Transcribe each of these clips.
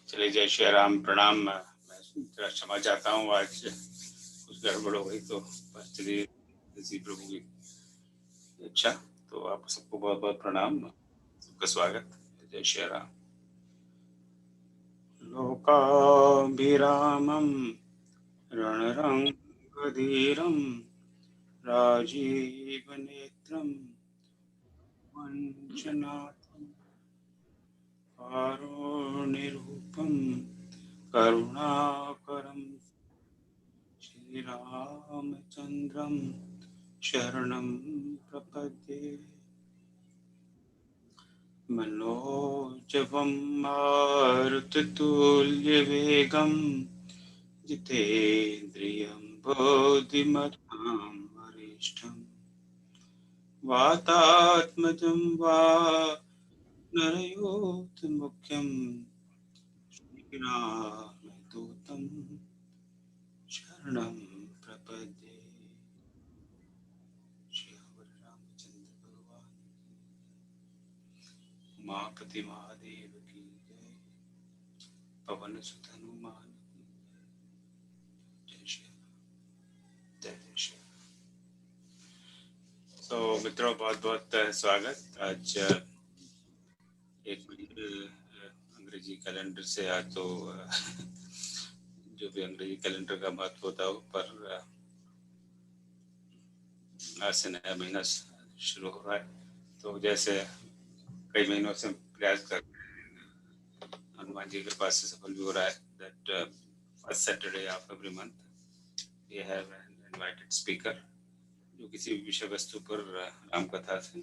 चले जय श्री राम। प्रणाम। मैं जरा क्षमा चाहता हूँ, आज कुछ गड़बड़ हो गई तो चलिए इसी प्रभु की इच्छा। तो आप सबको बहुत बहुत प्रणाम, सबका स्वागत। जय श्री राम। लोकाभिरामं रणरंगधीरं राजीवनेत्रं वञ्चनाथं कारुण्यरूपं करुणाकरं श्रीरामचन्द्रं शरणं प्रपद्ये। मनोजवं मारुततुल्यवेगं जितेन्द्रियं बुद्धिमतां वरिष्ठं वातात्मजं वानरयूथमुख्यं श्रीरामदूतं शरणं प्रपद्ये। श्री रामचंद्र भगवान उमापति महादेव की जय। पवन सुत हनुमान की जय। जय श्री जय श्री। तो मित्रों, बहुत बहुत स्वागत। आज एक अंग्रेजी कैलेंडर से आज तो जो भी अंग्रेजी कैलेंडर का महत्व होता हो, पर आज से नया महीना शुरू हो रहा है। तो जैसे कई महीनों से प्रयास कर हनुमान जी के कृपा से सफल भी हो रहा है। That first Saturday of every month we have an invited speaker जो किसी भी विषय वस्तु पर राम कथा से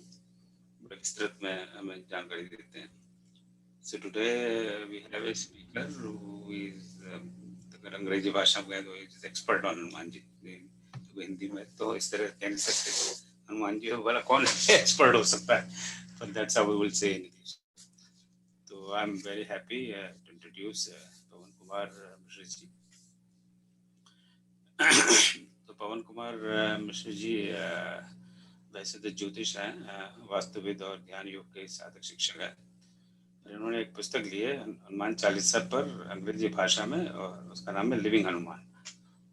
बड़े विस्तृत में हमें जानकारी देते हैं। So today we have a speaker who is, अगर अंग्रेजी भाषा में कहें तो is expert on Hanuman ji. तो हिंदी में तो इस तरह कह नहीं सकते हनुमान जी वाला कौन एक्सपर्ट हो सकता है, but that's how we will say in English. So I'm very happy to introduce पवन कुमार मिश्र जी। तो पवन कुमार मिश्र जी वैसे तो ज्योतिष हैं, वास्तुविद और ज्ञान योग के साधक शिक्षक हैं। इन्होंने एक पुस्तक ली है हनुमान चालीसा पर अंग्रेजी भाषा में, और उसका नाम है living Hanuman.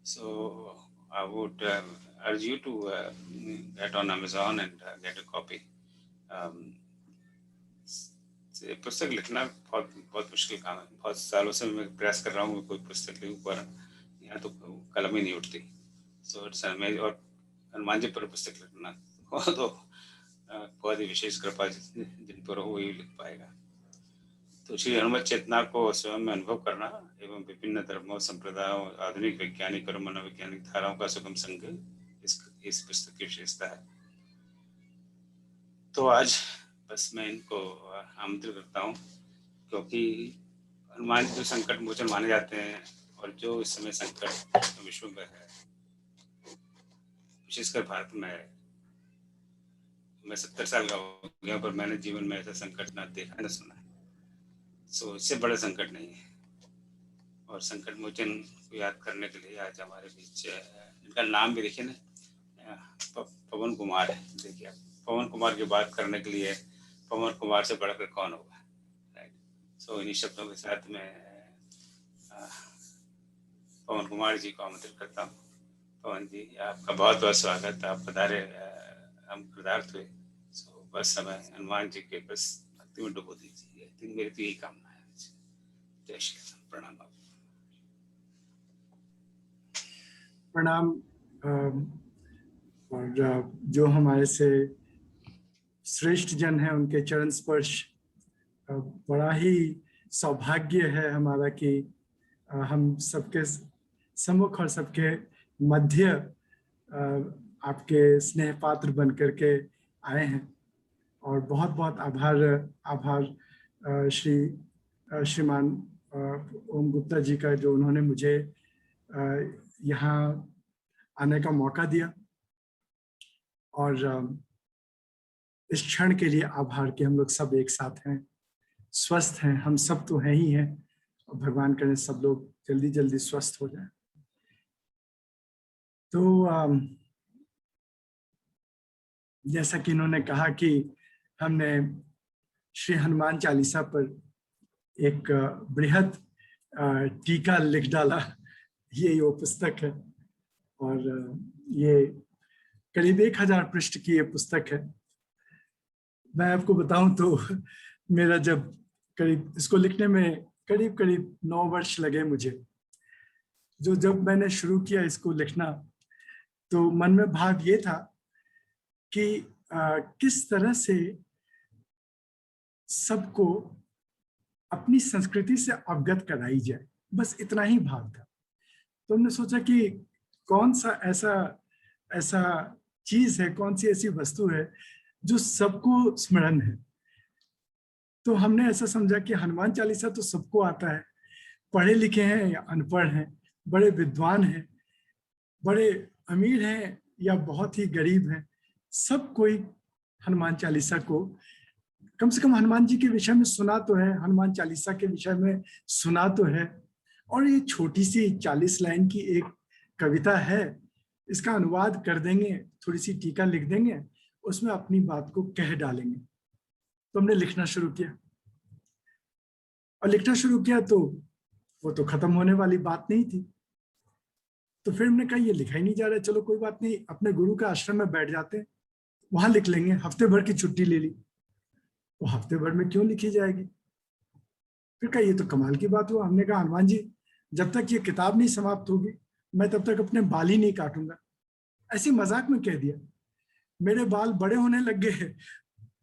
So I would urge you to get on Amazon and get a copy. पुस्तक लिखना बहुत मुश्किल काम है। बहुत सालों से मैं प्रयास कर रहा हूँ कोई पुस्तक लिखूं, पर यहाँ तो कलम ही नहीं उठती। So it's amazing. और हनुमान जी पर पुस्तक लिखना तो बहुत ही विशेष कृपा जिन पर हो वही लिख पाएगा। तो श्री हनुमत चेतना को स्वयं में अनुभव करना एवं विभिन्न धर्मों, संप्रदायों, आधुनिक वैज्ञानिक और मनोवैज्ञानिक धाराओं का सुगम संग इस पुस्तक की विशेषता है। तो आज बस मैं इनको आमंत्रित करता हूँ, क्योंकि हनुमान जो संकट मोचन माने जाते हैं और जो इस समय संकट विश्व में है, विशेषकर भारत में है। मैं 70 साल का हो गया, पर मैंने जीवन में ऐसा संकट ना देखा न सुना। सो इससे बड़ा संकट नहीं है। और संकट मोचन को याद करने के लिए आज हमारे बीच, इनका नाम भी देखिए ना, पवन कुमार है। देखिए आप, पवन कुमार की बात करने के लिए पवन कुमार से बढ़कर कौन होगा, राइट। सो इन्हीं शब्दों के साथ मैं पवन कुमार जी को आमंत्रित करता हूँ। पवन जी, आपका बहुत बहुत स्वागत। आप पधारे, हम कृतार्थ हुए। सो बस समय हनुमान जी के बस भक्ति में डुबो दीजिए, मेरी तो यही कामना है। जय श्री राम। प्रणाम। प्रणाम। और जो हमारे से श्रेष्ठ जन हैं, उनके चरण स्पर्श बड़ा ही सौभाग्य है हमारा कि हम सबके सम्मुख और सबके मध्य आपके स्नेह पात्र बन करके आए हैं। और बहुत बहुत आभार श्रीमान ओम गुप्ता जी का, जो उन्होंने मुझे यहाँ आने का मौका दिया। और इस क्षण के लिए आभार कि हम लोग सब एक साथ हैं, स्वस्थ हैं। हम सब तो हैं ही हैं, और भगवान करे सब लोग जल्दी जल्दी स्वस्थ हो जाएं। तो जैसा कि इन्होंने कहा कि हमने श्री हनुमान चालीसा पर एक बृहद टीका लिख डाला, ये वो पुस्तक है। और ये करीब 1000 पृष्ठ की ये पुस्तक है। मैं आपको बताऊं तो मेरा जब करीब इसको लिखने में करीब करीब 9 वर्ष लगे मुझे। जब मैंने शुरू किया इसको लिखना, तो मन में भाव ये था कि किस तरह से सबको अपनी संस्कृति से अवगत कराई जाए, बस इतना ही भाव था। तो हमने सोचा कि कौन सा ऐसा चीज है, कौन सी ऐसी वस्तु है जो सबको स्मरण है। तो हमने ऐसा समझा कि हनुमान चालीसा तो सबको आता है, पढ़े लिखे हैं या अनपढ़ हैं, बड़े विद्वान हैं, बड़े अमीर हैं या बहुत ही गरीब हैं, सब कोई हनुमान चालीसा को कम से कम हनुमान जी के विषय में सुना तो है, हनुमान चालीसा के विषय में सुना तो है। और ये छोटी सी 40 लाइन की एक कविता है, इसका अनुवाद कर देंगे, थोड़ी सी टीका लिख देंगे, उसमें अपनी बात को कह डालेंगे। तो हमने लिखना शुरू किया, और लिखना शुरू किया तो वो तो खत्म होने वाली बात नहीं थी। तो फिर हमने कहा ये लिखा ही नहीं जा रहा, चलो कोई बात नहीं, अपने गुरु का आश्रम में बैठ जाते हैं, वहां लिख लेंगे। हफ्ते भर की छुट्टी ले ली, वो हफ्ते भर में क्यों लिखी जाएगी। फिर कहा ये तो कमाल की बात हुआ। हमने कहा हनुमान जी, जब तक ये किताब नहीं समाप्त होगी मैं तब तक अपने बाल ही नहीं काटूंगा। ऐसी मजाक में कह दिया। मेरे बाल बड़े होने लग गए,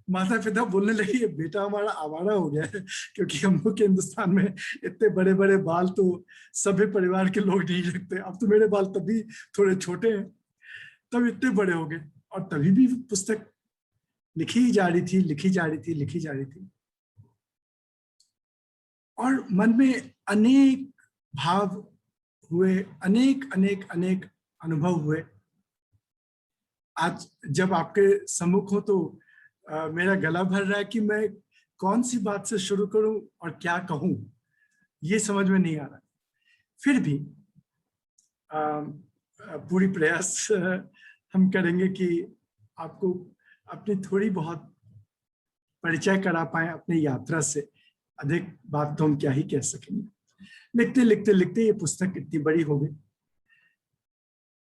माता पिता बोलने लगे ये बेटा हमारा आवारा हो गया है, क्योंकि हम लोग के हिंदुस्तान में इतने बड़े बड़े बाल तो सभ्य परिवार के लोग नहीं रखते। अब तो मेरे बाल तभी थोड़े छोटे हैं, तब इतने बड़े हो गए, और तभी भी पुस्तक लिखी जा रही थी, लिखी जा रही थी, लिखी जा रही थी। और मन में अनेक भाव हुए, अनेक अनेक अनेक अनुभव हुए। आज जब आपके सम्मुख हो तो मेरा गला भर रहा है कि मैं कौन सी बात से शुरू करूं और क्या कहूं, ये समझ में नहीं आ रहा। फिर भी पूरी प्रयास हम करेंगे कि आपको अपनी थोड़ी बहुत परिचय करा पाए अपनी यात्रा से। अधिक बात तो हम क्या ही कह सकेंगे। लिखते लिखते लिखते ये पुस्तक इतनी बड़ी हो गई।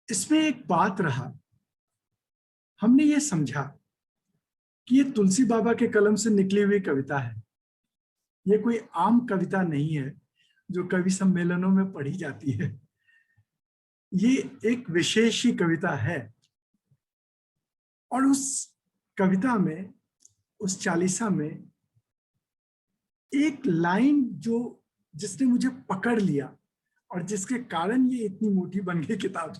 इसमें एक बात रहा, हमने ये समझा कि ये तुलसी बाबा के कलम से निकली हुई कविता है। ये कोई आम कविता नहीं है जो कवि सम्मेलनों में पढ़ी जाती है। ये एक विशेष ही कविता है। और उस कविता में, उस चालीसा में एक लाइन जिसने मुझे पकड़ लिया, और जिसके कारण ये इतनी मोटी बन गई किताब,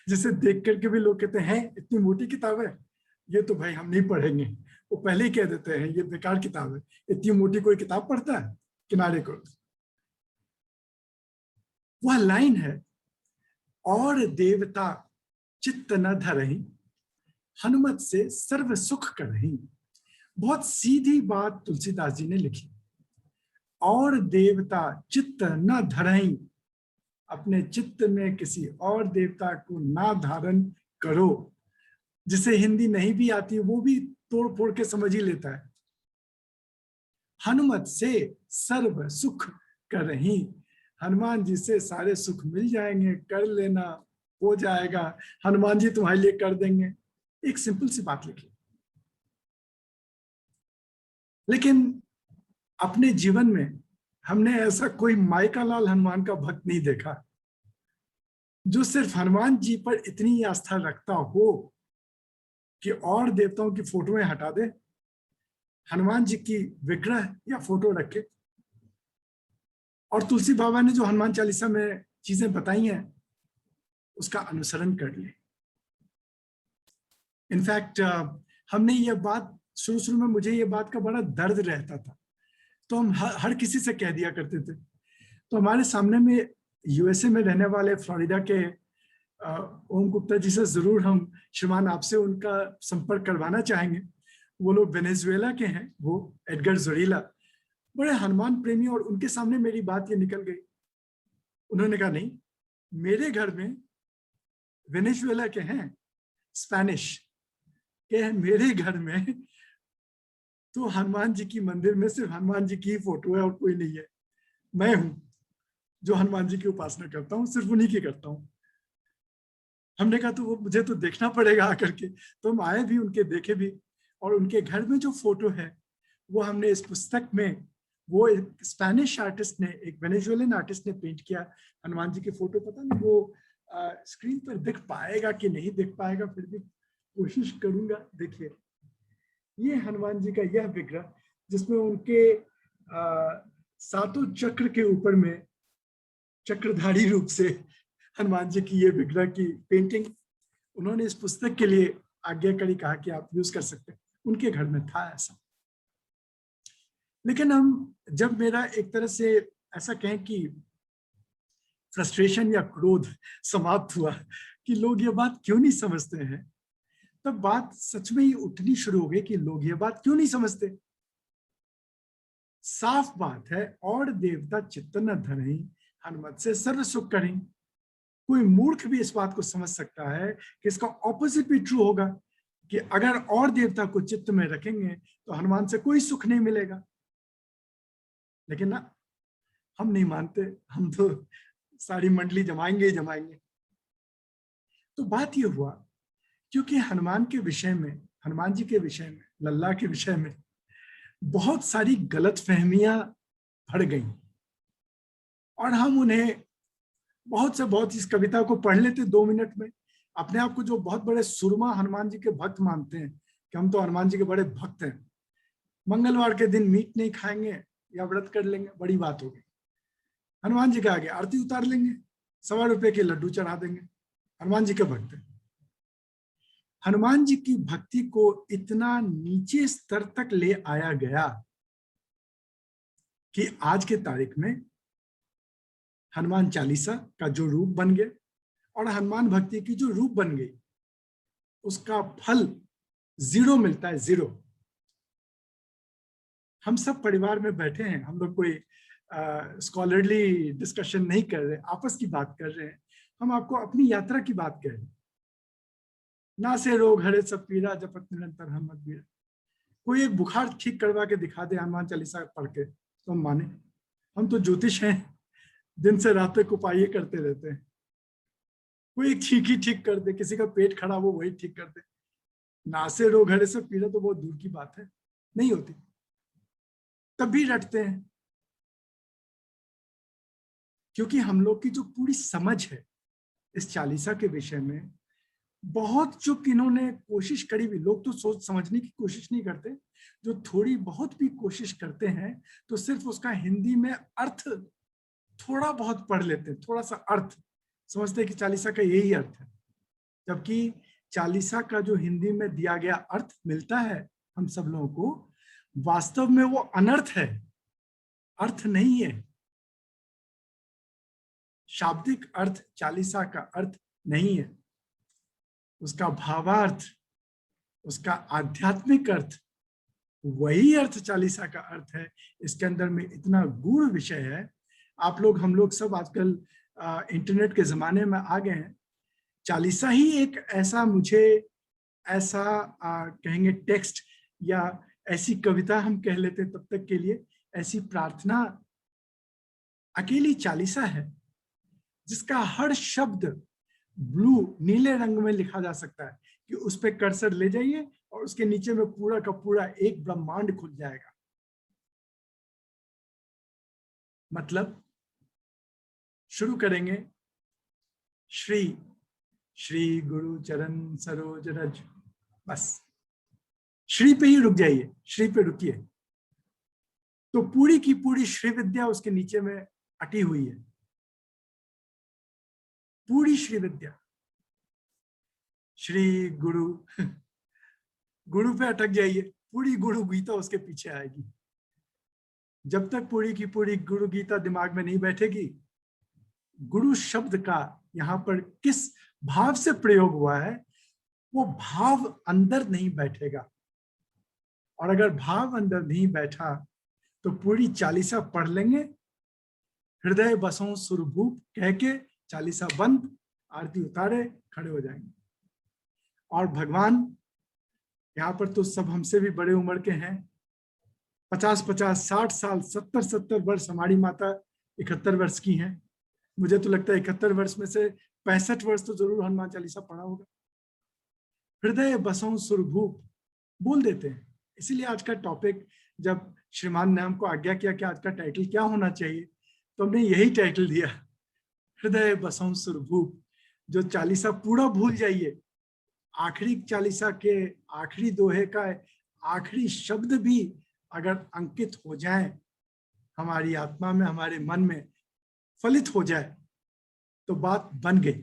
जिसे देख करके भी लोग कहते हैं इतनी मोटी किताब है, ये तो भाई हम नहीं पढ़ेंगे। वो पहले ही कह देते हैं ये बेकार किताब है, इतनी मोटी कोई किताब पढ़ता है, किनारे को। वह लाइन है, और देवता चित्त न धरहि, हनुमत से सर्व सुख करहि। बहुत सीधी बात तुलसीदास जी ने लिखी। और देवता चित्त न धरहि, अपने चित्त में किसी और देवता को ना धारण करो। जिसे हिंदी नहीं भी आती वो भी तोड़ फोड़ के समझ ही लेता है। हनुमत से सर्व सुख करहि, हनुमान जी से सारे सुख मिल जाएंगे, कर लेना, हो जाएगा, हनुमान जी तुम्हारे लिए कर देंगे। एक सिंपल सी बात लिखी। लेकिन अपने जीवन में हमने ऐसा कोई माइका लाल हनुमान का भक्त नहीं देखा जो सिर्फ हनुमान जी पर इतनी आस्था रखता हो कि और देवताओं की फोटोएं हटा दे, हनुमान जी की विग्रह या फोटो रखे। और तुलसी बाबा ने जो हनुमान चालीसा में चीजें बताई हैं उसका अनुसरण कर ले। इनफैक्ट हमने ये बात शुरू में, मुझे ये बात का बड़ा दर्द रहता था, तो हम हर किसी से कह दिया करते थे। तो हमारे सामने में यूएसए में रहने वाले फ्लोरिडा के ओम गुप्ता जी से जरूर हम श्रीमान आपसे उनका संपर्क करवाना चाहेंगे। वो लोग वेनेजुएला के हैं, वो एडगर जोरीला, बड़े हनुमान प्रेमी। और उनके सामने मेरी बात ये निकल गई। उन्होंने कहा नहीं, मेरे घर में वेनेजुएला के हैं, स्पेनिश के हैं, मेरे घर में तो हनुमान जी की मंदिर में सिर्फ हनुमान जी की फोटो है और कोई नहीं है, मैं हूं। जो हनुमान जी की उपासना करता हूँ, सिर्फ उन्हीं की करता हूँ। हमने कहा तो वो मुझे तो देखना पड़ेगा आकर के, तो हम आए भी, उनके देखे भी। और उनके घर में जो फोटो है वो हमने इस पुस्तक में, वो एक स्पेनिश आर्टिस्ट ने, एक वेनेजुएलन आर्टिस्ट ने पेंट किया हनुमान जी की फोटो। पता नहीं वो स्क्रीन पर दिख पाएगा कि नहीं दिख पाएगा, फिर भी कोशिश करूंगा। देखिए, ये हनुमान जी का यह विग्रह, जिसमें उनके सातों चक्र के ऊपर में चक्रधारी रूप से हनुमान जी की ये विग्रह की पेंटिंग उन्होंने इस पुस्तक के लिए आज्ञाकारी कहा कि आप यूज कर सकते हैं। उनके घर में था ऐसा। लेकिन हम, जब मेरा एक तरह से ऐसा कहें कि फ्रस्ट्रेशन या क्रोध समाप्त हुआ कि लोग ये बात क्यों नहीं समझते हैं, तब बात सच में ही उठनी शुरू हो गई कि लोग ये बात क्यों नहीं समझते। साफ बात है, और देवता चित्त न धरहीं, हनुमत से सर्व सुख करें। कोई मूर्ख भी इस बात को समझ सकता है कि इसका ऑपोजिट भी ट्रू होगा, कि अगर और देवता को चित्त में रखेंगे तो हनुमान से कोई सुख नहीं मिलेगा। लेकिन ना, हम नहीं मानते, हम तो सारी मंडली जमाएंगे ही जमाएंगे। तो बात ये हुआ, क्योंकि हनुमान के विषय में, हनुमान जी के विषय में, लल्ला के विषय में बहुत सारी गलत फहमियां भर गई, और हम उन्हें बहुत से बहुत, इस कविता को पढ़ लेते 2 मिनट में। अपने आप को जो बहुत बड़े सुरमा हनुमान जी के भक्त मानते हैं कि हम तो हनुमान जी के बड़े भक्त हैं, मंगलवार के दिन मीट नहीं खाएंगे या व्रत कर लेंगे, बड़ी बात होगी। हनुमान जी के आगे आरती उतार लेंगे, 1.25 रुपए के लड्डू चढ़ा देंगे, हनुमान जी के भक्त हैं। हनुमान जी की भक्ति को इतना नीचे स्तर तक ले आया गया कि आज के तारीख में हनुमान चालीसा का जो रूप बन गया और हनुमान भक्ति की जो रूप बन गई, उसका फल 0 मिलता है, 0। हम सब परिवार में बैठे हैं, हम लोग कोई स्कॉलरली डिस्कशन नहीं कर रहे, आपस की बात कर रहे हैं। हम आपको अपनी यात्रा की बात कह रहे हैं। ना से रोग हरे सब पीरा, जपत निरंतर हनुमत बीरा। कोई एक बुखार ठीक करवा के दिखा दे हनुमान चालीसा पढ़ के, तो हम माने। हम तो ज्योतिष हैं, दिन से रात तक उपाय करते रहते हैं। कोई ठीक ही ठीक कर दे, किसी का पेट खराब हो वही ठीक कर दे। ना से रोग हरे सब पीरा तो बहुत दूर की बात है, नहीं होती, तब भी रटते हैं। क्योंकि हम लोग की जो पूरी समझ है इस चालीसा के विषय में, बहुत चुप इन्होंने कोशिश करी भी, लोग तो सोच समझने की कोशिश नहीं करते, जो थोड़ी बहुत भी कोशिश करते हैं तो सिर्फ उसका हिंदी में अर्थ थोड़ा बहुत पढ़ लेते हैं, थोड़ा सा अर्थ समझते हैं कि चालीसा का यही अर्थ है। जबकि चालीसा का जो हिंदी में दिया गया अर्थ मिलता है हम सब लोगों को, वास्तव में वो अनर्थ है, अर्थ नहीं है। शाब्दिक अर्थ चालीसा का अर्थ नहीं है, उसका भावार्थ, उसका आध्यात्मिक अर्थ, वही अर्थ चालीसा का अर्थ है। इसके अंदर में इतना गूढ़ विषय है। आप लोग, हम लोग सब आजकल इंटरनेट के जमाने में आ गए हैं। चालीसा ही एक ऐसा, मुझे ऐसा कहेंगे टेक्स्ट या ऐसी कविता हम कह लेते तब तक के लिए, ऐसी प्रार्थना अकेली चालीसा है जिसका हर शब्द ब्लू, नीले रंग में लिखा जा सकता है कि उस पर कर्सर ले जाइए और उसके नीचे में पूरा का पूरा एक ब्रह्मांड खुल जाएगा। मतलब शुरू करेंगे, श्री श्री गुरु चरण सरोज रज, बस श्री पे ही रुक जाइए, श्री पे रुकिए, तो पूरी की पूरी श्री विद्या उसके नीचे में अटी हुई है, पूरी श्री विद्या। श्री गुरु, गुरु पे अटक जाइए, पूरी गुरु गीता उसके पीछे आएगी। जब तक पूरी की पूरी गुरु गीता दिमाग में नहीं बैठेगी, गुरु शब्द का यहाँ पर किस भाव से प्रयोग हुआ है वो भाव अंदर नहीं बैठेगा। और अगर भाव अंदर नहीं बैठा तो पूरी चालीसा पढ़ लेंगे, हृदय बसों सुरभूप कह के चालीसा बंद, आरती उतारे, खड़े हो जाएंगे। और भगवान, यहाँ पर तो सब हमसे भी बड़े उम्र के हैं, 50-50, 60 साल, 70-70 वर्ष, हमारी माता 71 वर्ष की हैं। मुझे तो लगता है 71 वर्ष में से 65 वर्ष तो जरूर हनुमान चालीसा पढ़ा होगा। हृदय बसों सुरभूप बोल देते हैं। इसीलिए आज का टॉपिक, जब श्रीमान ने हमको आज्ञा किया कि आज का टाइटल क्या होना चाहिए, तो हमने यही टाइटल दिया, हृदय बसों सुरभूप। जो चालीसा पूरा भूल जाइए, आखिरी चालीसा के आखिरी दोहे का आखिरी शब्द भी अगर अंकित हो जाए हमारी आत्मा में, हमारे मन में फलित हो जाए, तो बात बन गई।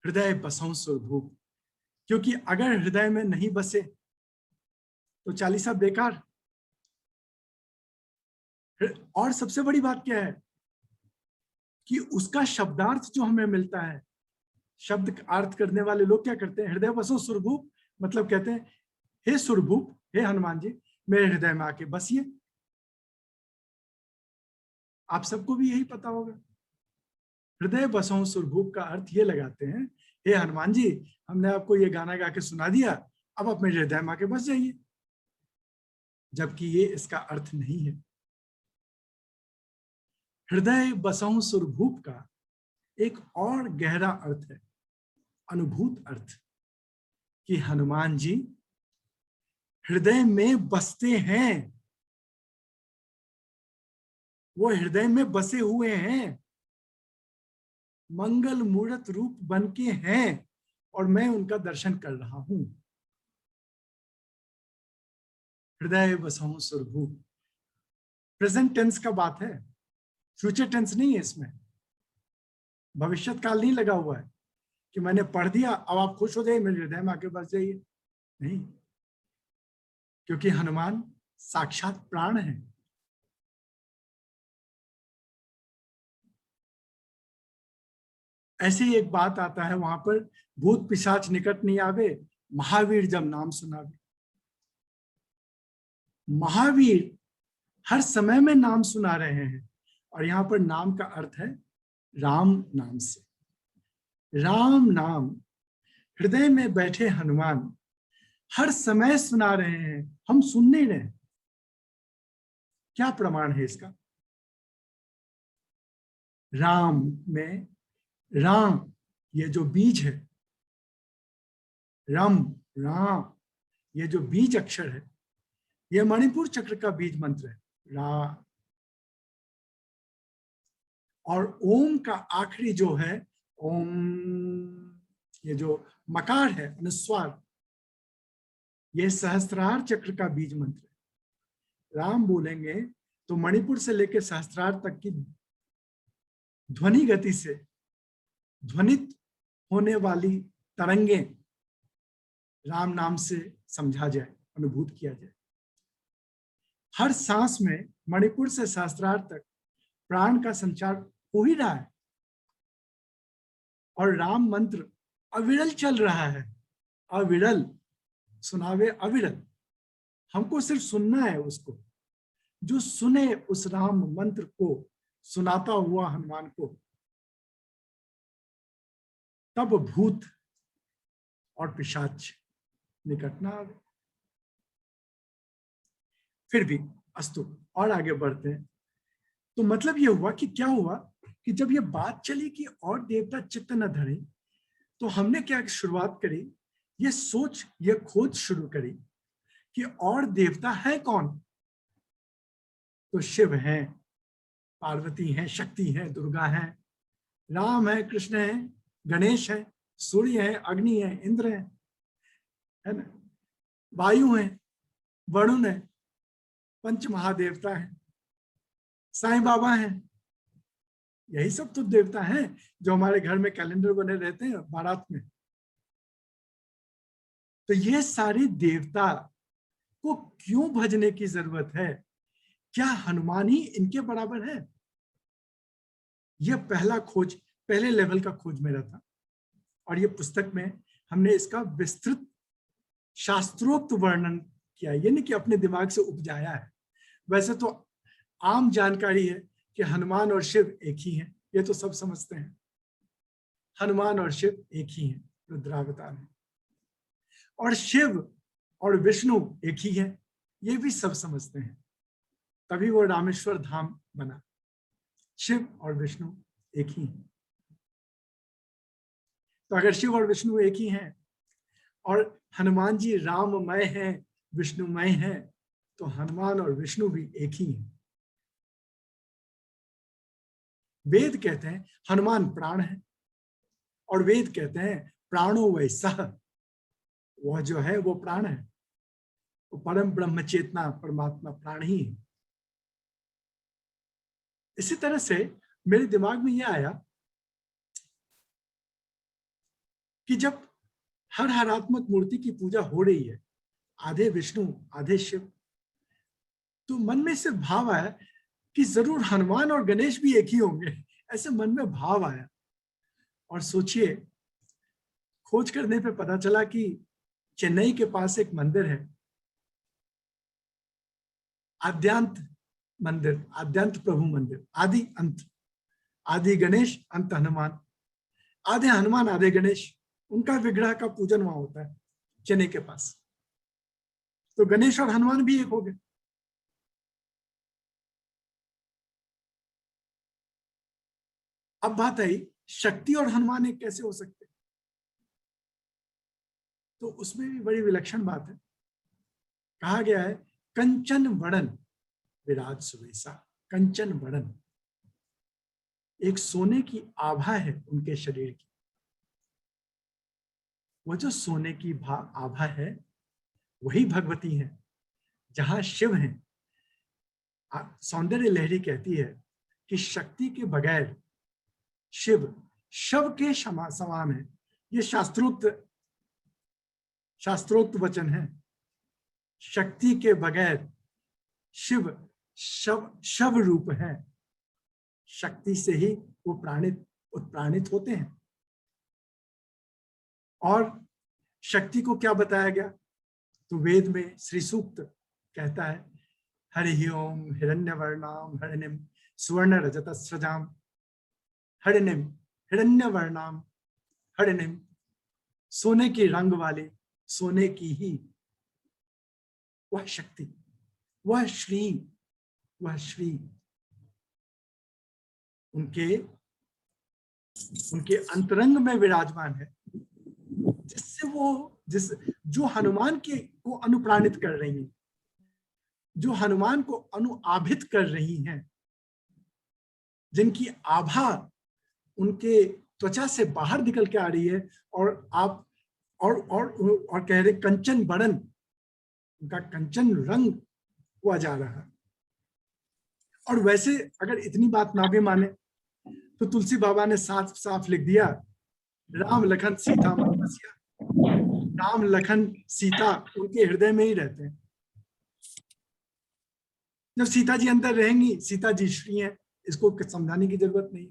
हृदय बसों सुरभूप। क्योंकि अगर हृदय में नहीं बसे तो चालीसा बेकार। और सबसे बड़ी बात क्या है कि उसका शब्दार्थ जो हमें मिलता है, शब्द का अर्थ करने वाले लोग क्या करते हैं, हृदय बसो सुरभूप, मतलब कहते हैं हे सुरभूप, हे हनुमान जी मेरे हृदय में आके बसिए। आप सबको भी यही पता होगा। हृदय बसों सुरभूप का अर्थ ये लगाते हैं, हे हनुमान जी हमने आपको ये गाना गा के सुना दिया, अब आप मेरे हृदय में आके बस जाइए। जबकि ये इसका अर्थ नहीं है। हृदय बसों सुरभूप का एक और गहरा अर्थ है, अनुभूत अर्थ, कि हनुमान जी हृदय में बसते हैं, वो हृदय में बसे हुए हैं, मंगल मूर्त रूप बन के हैं, और मैं उनका दर्शन कर रहा हूं। हृदय बसों सुरभूप प्रेजेंट टेंस का बात है, फ्यूचर टेंस नहीं है इसमें। भविष्य काल नहीं लगा हुआ है कि मैंने पढ़ दिया अब आप खुश हो जाइए मेरे हृदय में आके बस जाइए, नहीं। क्योंकि हनुमान साक्षात प्राण है। ऐसी एक बात आता है वहां पर, भूत पिशाच निकट नहीं आवे, महावीर जब नाम सुनावे। महावीर हर समय में नाम सुना रहे हैं, और यहां पर नाम का अर्थ है राम नाम से। राम नाम हृदय में बैठे हनुमान हर समय सुना रहे हैं, हम सुन नहीं रहे। क्या प्रमाण है इसका? राम में राम, ये जो बीज है, रम राम, ये जो बीज अक्षर है, ये मणिपुर चक्र का बीज मंत्र है, रा। और ओम का आखिरी जो है ओम, ये जो मकार है अनुस्वार, ये सहस्त्रार चक्र का बीज मंत्र है। राम बोलेंगे तो मणिपुर से लेकर सहस्त्रार तक की ध्वनि गति से ध्वनित होने वाली तरंगे राम नाम से समझा जाए, अनुभूत किया जाए। हर सांस में मणिपुर से सहस्त्रार तक प्राण का संचार हो ही रहा है, और राम मंत्र अविरल चल रहा है। अविरल सुनावे अविरल, हमको सिर्फ सुनना है उसको। जो सुने उस राम मंत्र को, सुनाता हुआ हनुमान को, तब भूत और पिशाच निकट ना आवे। फिर भी अस्तु, और आगे बढ़ते हैं। तो मतलब ये हुआ कि क्या हुआ कि जब ये बात चली कि और देवता चित्त न धरे, तो हमने क्या शुरुआत करी, ये सोच, ये खोज शुरू करी कि और देवता है कौन। तो शिव हैं, पार्वती हैं, शक्ति है, दुर्गा है, राम है, कृष्ण है, गणेश है, सूर्य है, अग्नि है, इंद्र है ना, वायु है, वरुण है, पंच महादेवता है, साईं बाबा हैं। यही सब तो देवता हैं जो हमारे घर में कैलेंडर बने रहते हैं बारात में। तो ये सारे देवता को क्यों भजने की जरूरत है? क्या हनुमान ही इनके बराबर है? यह पहला खोज, पहले लेवल का खोज मेरा था, और ये पुस्तक में हमने इसका विस्तृत शास्त्रोक्त वर्णन किया। ये नहीं कि अपने दिमाग से उपजाया है। वैसे तो आम जानकारी है कि हनुमान और शिव एक ही हैं, ये तो सब समझते हैं। हनुमान और शिव एक ही हैं, रुद्रावतार हैं। और शिव और विष्णु एक ही है, ये भी सब समझते हैं। तभी वो रामेश्वर धाम बना। शिव और विष्णु एक ही हैं। तो अगर शिव और विष्णु एक ही हैं और हनुमान जी राममय हैं, विष्णुमय हैं, तो हनुमान और विष्णु भी एक ही हैं। वेद कहते हैं हनुमान प्राण है, और वेद कहते हैं प्राणो वै सः, वह जो है वो प्राण है, वो परम ब्रह्म चेतना परमात्मा प्राण ही है। इसी तरह से मेरे दिमाग में यह आया कि जब हर हरात्मक मूर्ति की पूजा हो रही है, आधे विष्णु आधे शिव, तो मन में सिर्फ भाव आया कि जरूर हनुमान और गणेश भी एक ही होंगे, ऐसे मन में भाव आया। और सोचिए, खोज करने पे पता चला कि चेन्नई के पास एक मंदिर है, आद्यांत मंदिर, आद्यांत प्रभु मंदिर, आदि अंत, आदि गणेश अंत हनुमान, आधे हनुमान आधे गणेश, उनका विग्रह का पूजन वहां होता है चेन्नई के पास। तो गणेश और हनुमान भी एक हो गए। अब बात आई शक्ति और हनुमान एक कैसे हो सकते, तो उसमें भी बड़ी विलक्षण बात है। कहा गया है कंचन वड़न विराज सुवेशा, कंचन वड़न, एक सोने की आभा है उनके शरीर की। वो जो सोने की आभा है वही भगवती है। जहां शिव है, सौंदर्य लहरी कहती है कि शक्ति के बगैर शिव शव के समान है। ये शास्त्रोक्त वचन है। शक्ति के बगैर शिव शव रूप है, शक्ति से ही वो उत्प्राणित होते हैं। और शक्ति को क्या बताया गया, तो वेद में श्री सूक्त कहता है हरि ओम हिरण्यवर्णाम हरिणिम सुवर्ण रजत स्रजाम, हरिणिम हिरण्यवर्णाम हरिणिम, सोने की रंग वाली, सोने की ही वह शक्ति, वह श्री उनके अंतरंग में विराजमान है, जो हनुमान को अनुप्राणित कर रही हैं, जो हनुमान को अनुआभित कर रही हैं, जिनकी आभा उनके त्वचा से बाहर निकल के आ रही है, और आप और कह रहे कंचन बड़न, उनका कंचन रंग हुआ जा रहा है। और वैसे अगर इतनी बात ना भी माने तो तुलसी बाबा ने साफ साफ लिख दिया राम लखन सीता मन बसिया, राम लखन सीता उनके हृदय में ही रहते हैं। जब सीता जी अंदर रहेंगी, सीता जी श्री हैं, इसको समझाने की जरूरत नहीं।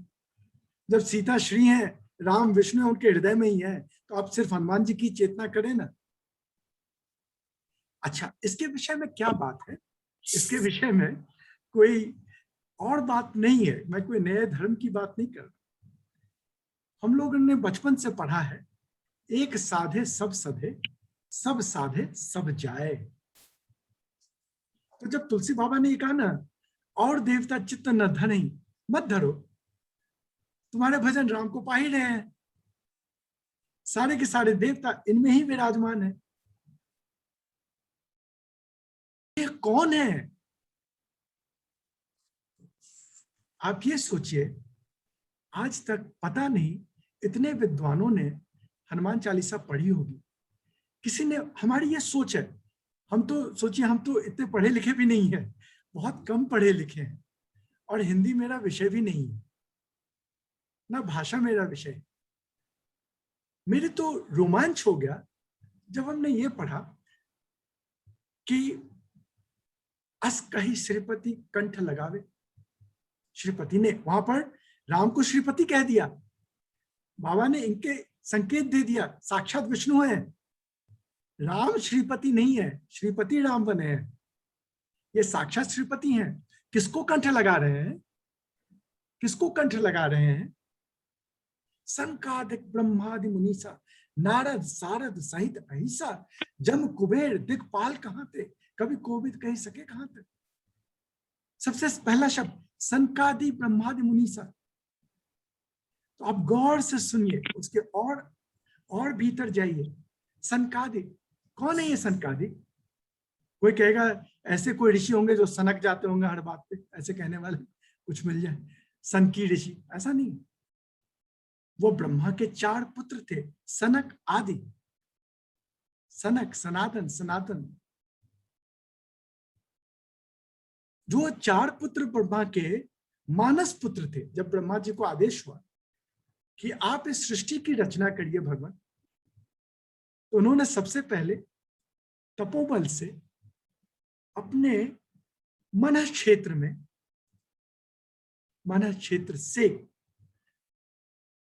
जब सीता श्री हैं, राम विष्णु उनके हृदय में ही है, तो आप सिर्फ हनुमान जी की चेतना करें ना। अच्छा, इसके विषय में क्या बात है, इसके विषय में कोई और बात नहीं है, मैं कोई नए धर्म की बात नहीं कर रहा। हम लोगों ने बचपन से पढ़ा है एक साधे सब सधे, सब साधे सब जाए। तो जब तुलसी बाबा ने ये कहा ना और देवता चित्त न धरई मत धरो, तुम्हारे भजन राम को पा ही रहे हैं, सारे के सारे देवता इनमें ही विराजमान है। ये कौन है, आप ये सोचिए, आज तक पता नहीं इतने विद्वानों ने हनुमान चालीसा पढ़ी होगी, किसी ने, हमारी ये सोच है, हम तो सोचिए हम तो इतने पढ़े लिखे भी नहीं है, बहुत कम पढ़े लिखे हैं, और हिंदी मेरा विषय भी नहीं है, ना भाषा मेरा विषय। मेरे तो रोमांच हो गया जब हमने ये पढ़ा कि अस कही श्रीपति कंठ लगावे। श्रीपति ने, वहां पर राम को श्रीपति कह दिया, बाबा ने इनके संकेत दे दिया, साक्षात विष्णु है, राम श्रीपति नहीं है, श्रीपति राम बने हैं, ये साक्षात श्रीपति हैं। किसको कंठ लगा रहे हैं, किसको कंठ लगा रहे हैं? संकादिक ब्रह्मादि मुनीसा, नारद सारद सहित अहिसा, जम कुबेर दिक्पाल कहां थे, कभी कोविद कह सके कहां थे। सबसे पहला शब्द सनकादि ब्रह्मादि मुनीसा। तो आप गौर से सुनिए, उसके और भीतर जाइए। सनकादि कौन है? ये सनकादि? कोई कहेगा ऐसे कोई ऋषि होंगे जो सनक जाते होंगे हर बात पे, ऐसे कहने वाले कुछ मिल जाए, सन की ऋषि, ऐसा नहीं। वो ब्रह्मा के 4 पुत्र थे, सनक आदि। सनक सनातन, सनातन, जो 4 पुत्र ब्रह्मा के मानस पुत्र थे। जब ब्रह्मा जी को आदेश हुआ कि आप इस सृष्टि की रचना करिए भगवान, तो उन्होंने सबसे पहले तपोबल से अपने मन क्षेत्र से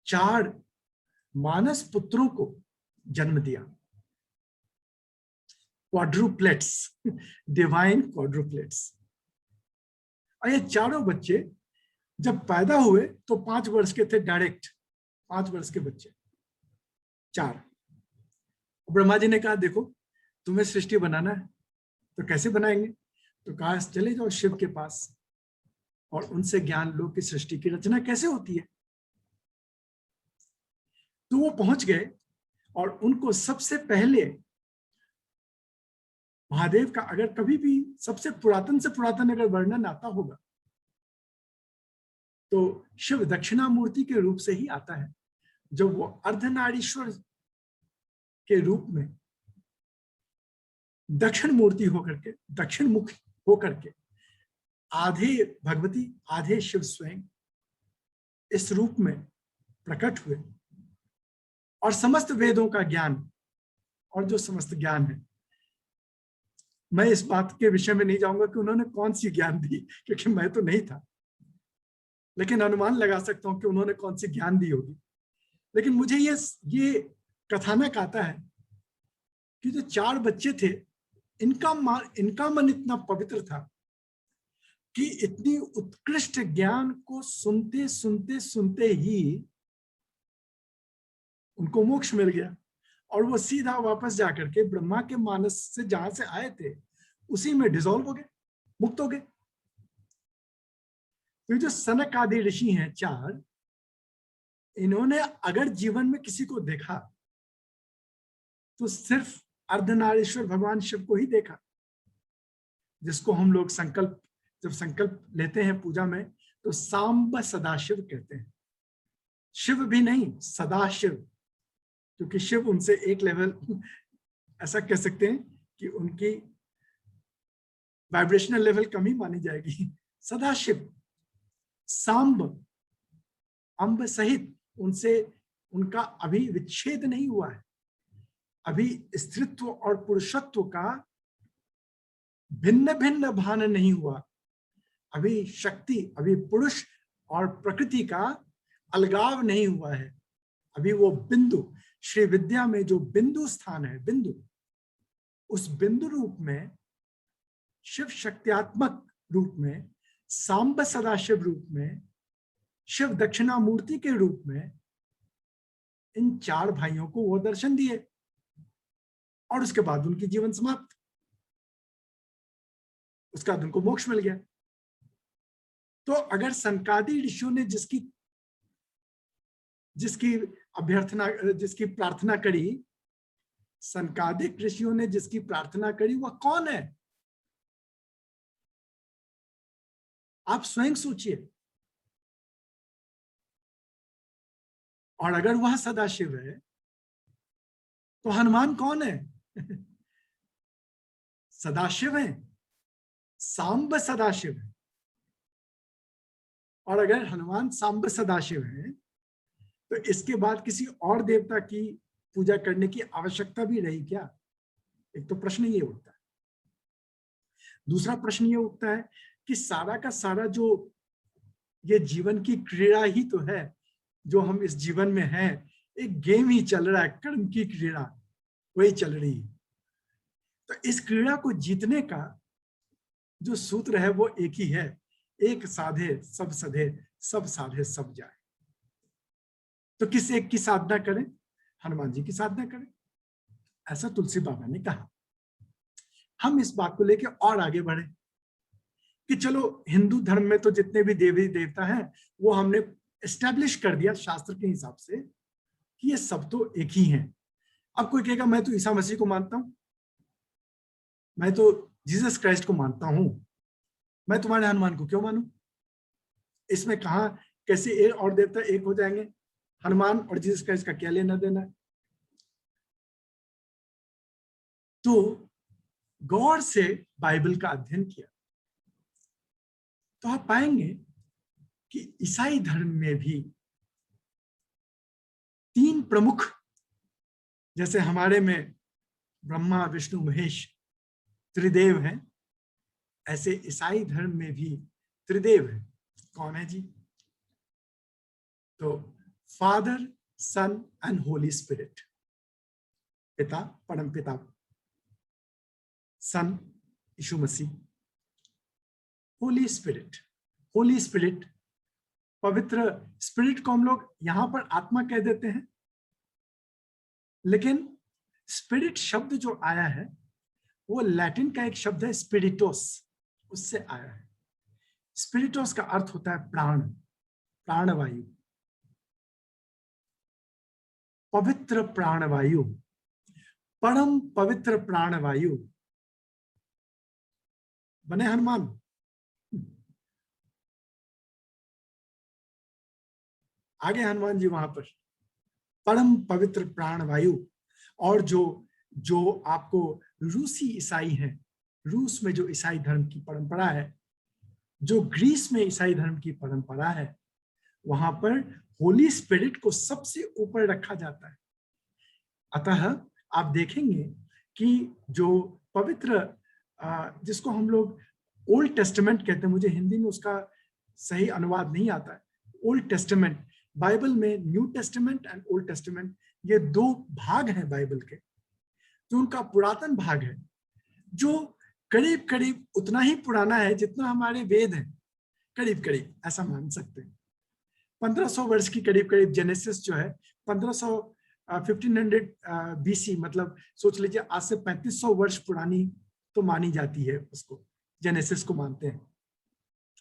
4 मानस पुत्रों को जन्म दिया। क्वाड्रुप्लेट्स, डिवाइन क्वाड्रुप्लेट्स। और ये चारों बच्चे जब पैदा हुए तो 5 वर्ष के थे, डायरेक्ट 5 वर्ष के बच्चे 4। ब्रह्मा जी ने कहा देखो तुम्हें सृष्टि बनाना है तो कैसे बनाएंगे? तो कहा चले जाओ शिव के पास और उनसे ज्ञान लो कि सृष्टि की रचना कैसे होती है। तो वो पहुंच गए और उनको सबसे पहले महादेव का अगर कभी भी सबसे पुरातन से पुरातन अगर वर्णन आता होगा तो शिव दक्षिणामूर्ति के रूप से ही आता है, जब वो अर्धनारीश्वर के रूप में दक्षिण मूर्ति होकर के, दक्षिण मुख होकर के, आधे भगवती आधे शिव स्वयं इस रूप में प्रकट हुए और समस्त वेदों का ज्ञान और जो समस्त ज्ञान है, मैं इस बात के विषय में नहीं जाऊंगा कि उन्होंने कौन सी ज्ञान दी, क्योंकि मैं तो नहीं था, लेकिन अनुमान लगा सकता हूं कि उन्होंने कौन सी ज्ञान दी होगी। लेकिन मुझे ये कथानक आता है कि जो 4 बच्चे थे, इनका मन इतना पवित्र था कि इतनी उत्कृष्ट ज्ञान को सुनते सुनते सुनते ही उनको मोक्ष मिल गया और वो सीधा वापस जाकर के ब्रह्मा के मानस से जहां से आए थे उसी में डिसॉल्व हो गए, मुक्त हो गए। तो जो सनक आदि ऋषि हैं 4, इन्होंने अगर जीवन में किसी को देखा तो सिर्फ अर्धनारीश्वर भगवान शिव को ही देखा, जिसको हम लोग जब संकल्प लेते हैं पूजा में तो सांब सदाशिव कहते हैं। शिव भी नहीं, सदाशिव, क्योंकि शिव उनसे एक लेवल ऐसा कह सकते हैं कि उनकी वाइब्रेशनल लेवल कम ही मानी जाएगी। सदाशिव, सांब, अंब सहित उनसे उनका अभी विच्छेद नहीं हुआ है, अभी स्त्रीत्व और पुरुषत्व का भिन्न भिन्न भान नहीं हुआ, अभी शक्ति, अभी पुरुष और प्रकृति का अलगाव नहीं हुआ है। अभी वो बिंदु, श्री विद्या में जो बिंदु स्थान है, बिंदु, उस बिंदु रूप में, शिव शक्त्यात्मक रूप में, सांब सदाशिव रूप में, शिव दक्षिणामूर्ति के रूप में इन 4 भाइयों को वो दर्शन दिए और उसके बाद उनकी जीवन समाप्त, उसके बाद उनको मोक्ष मिल गया। तो अगर सनकादि ऋषियों ने जिसकी प्रार्थना करी, सनकादिक ऋषियों ने जिसकी प्रार्थना करी, वह कौन है? आप स्वयं सोचिए। और अगर वह सदाशिव है तो हनुमान कौन है? सदाशिव है, सांब सदाशिव है। और अगर हनुमान सांब सदाशिव है तो इसके बाद किसी और देवता की पूजा करने की आवश्यकता भी रही क्या? एक तो प्रश्न ये उठता है। दूसरा प्रश्न ये उठता है कि सारा का सारा जो ये जीवन की क्रीड़ा ही तो है, जो हम इस जीवन में हैं, एक गेम ही चल रहा है, कर्म की क्रीड़ा वही चल रही है। तो इस क्रीड़ा को जीतने का जो सूत्र है वो एक ही है, एक साधे सब सधे, सब साधे सब जाए। तो किस एक की साधना करें? हनुमान जी की साधना करें, ऐसा तुलसी बाबा ने कहा। हम इस बात को लेकर और आगे बढ़े कि चलो हिंदू धर्म में तो जितने भी देवी देवता हैं वो हमने एस्टैब्लिश कर दिया शास्त्र के हिसाब से कि ये सब तो एक ही हैं। अब कोई कहेगा मैं तो ईसा मसीह को मानता हूं, मैं तो जीसस क्राइस्ट को मानता हूं, मैं तुम्हारे हनुमान को क्यों मानूं? इसमें कहा कैसे एक और देवता एक हो जाएंगे? हनुमान और जीसस क्राइस्ट का क्या लेना देना है? तो गौर से बाइबल का अध्ययन किया तो आप पाएंगे कि ईसाई धर्म में भी तीन प्रमुख, जैसे हमारे में ब्रह्मा विष्णु महेश त्रिदेव हैं, ऐसे ईसाई धर्म में भी त्रिदेव है। कौन है जी? तो father, son and holy spirit. पिता परम पिता, son Yeshu Masih, holy spirit. Holy spirit, पवित्र स्पिरिट को हम लोग यहां पर आत्मा कह देते हैं, लेकिन स्पिरिट शब्द जो आया है वो लैटिन का एक शब्द है स्पिरिटोस, उससे आया है। स्पिरिटोस का अर्थ होता है प्राण, प्राणवायु, पवित्र प्राणवायु, परम पवित्र प्राणवायु। बने हनुमान? आगे हनुमान जी वहां पर परम पवित्र प्राणवायु। और जो आपको रूसी ईसाई हैं, रूस में जो ईसाई धर्म की परंपरा है, जो ग्रीस में ईसाई धर्म की परंपरा है, वहां पर होली स्पिरिट को सबसे ऊपर रखा जाता है। अतः आप देखेंगे कि जो पवित्र, जिसको हम लोग ओल्ड टेस्टामेंट कहते हैं, मुझे हिंदी में उसका सही अनुवाद नहीं आता है। ओल्ड टेस्टामेंट, बाइबल में new testament and old testament, ये दो भाग हैं बाइबल के। जो उनका पुरातन भाग है, जो करीब करीब उतना ही पुराना है जितना हमारे वेद हैं, करीब करीब ऐसा मान सकते हैं। 1500 वर्ष की करीब करीब जेनेसिस जो है, 1500 बीसी, मतलब सोच लीजिए आज से 3500 वर्ष पुरानी तो मानी जाती है उसको, जेनेसिस को मानते हैं।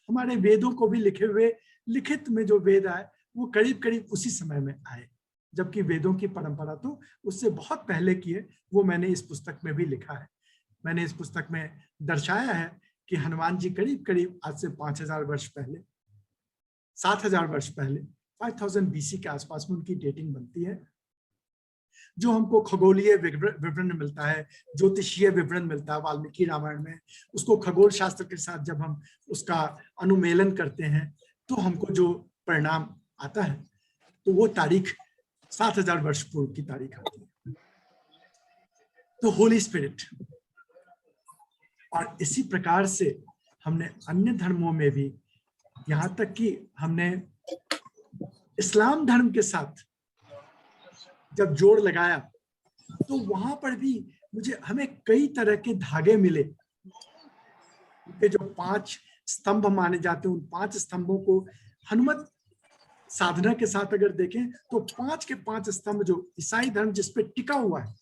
हमारे वेदों को भी लिखे हुए, लिखित में जो वेद आए वो करीब करीब उसी समय में आए, जबकि वेदों की परंपरा तो उससे बहुत पहले की है। वो मैंने इस पुस्तक में भी लिखा है। मैंने इस पुस्तक में दर्शाया है कि हनुमान जी करीब करीब आज से 5000 वर्ष पहले, 7000 वर्ष पहले, 5000 बीसी के आसपास में उनकी डेटिंग बनती है। जो हमको खगोलीय विवरण मिलता है, ज्योतिषीय विवरण मिलता है वाल्मीकि रामायण में, उसको खगोल शास्त्र के साथ जब हम उसका अनुमेलन करते हैं तो हमको जो परिणाम आता है, तो वो तारीख 7000 वर्ष पूर्व की तारीख आती है। तो होली स्पिरिट। और इसी प्रकार से हमने अन्य धर्मों में भी, यहां तक कि हमने इस्लाम धर्म के साथ जब जोड़ लगाया तो वहां पर भी हमें कई तरह के धागे मिले। ये जो 5 स्तंभ माने जाते हैं, उन 5 स्तंभों को हनुमत साधना के साथ अगर देखें तो 5 के 5 स्तंभ जो ईसाई धर्म जिस पे टिका हुआ है,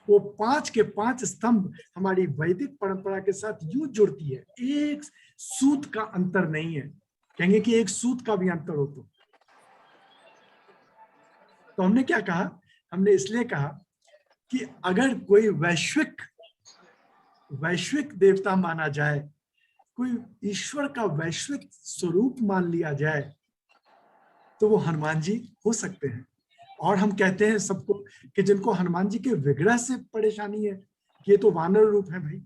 वो 5 के 5 स्तंभ हमारी वैदिक परंपरा के साथ यूं जुड़ती है। एक सूत का अंतर नहीं है। कहेंगे कि एक सूत का भी अंतर हो तो हमने क्या कहा? हमने इसलिए कहा कि अगर कोई वैश्विक देवता माना जाए, कोई ईश्वर का वैश्विक स्वरूप मान लिया जाए, तो वो हनुमान जी हो सकते हैं। और हम कहते हैं सबको कि जिनको हनुमान जी के विग्रह से परेशानी है, ये तो वानर रूप है भाई,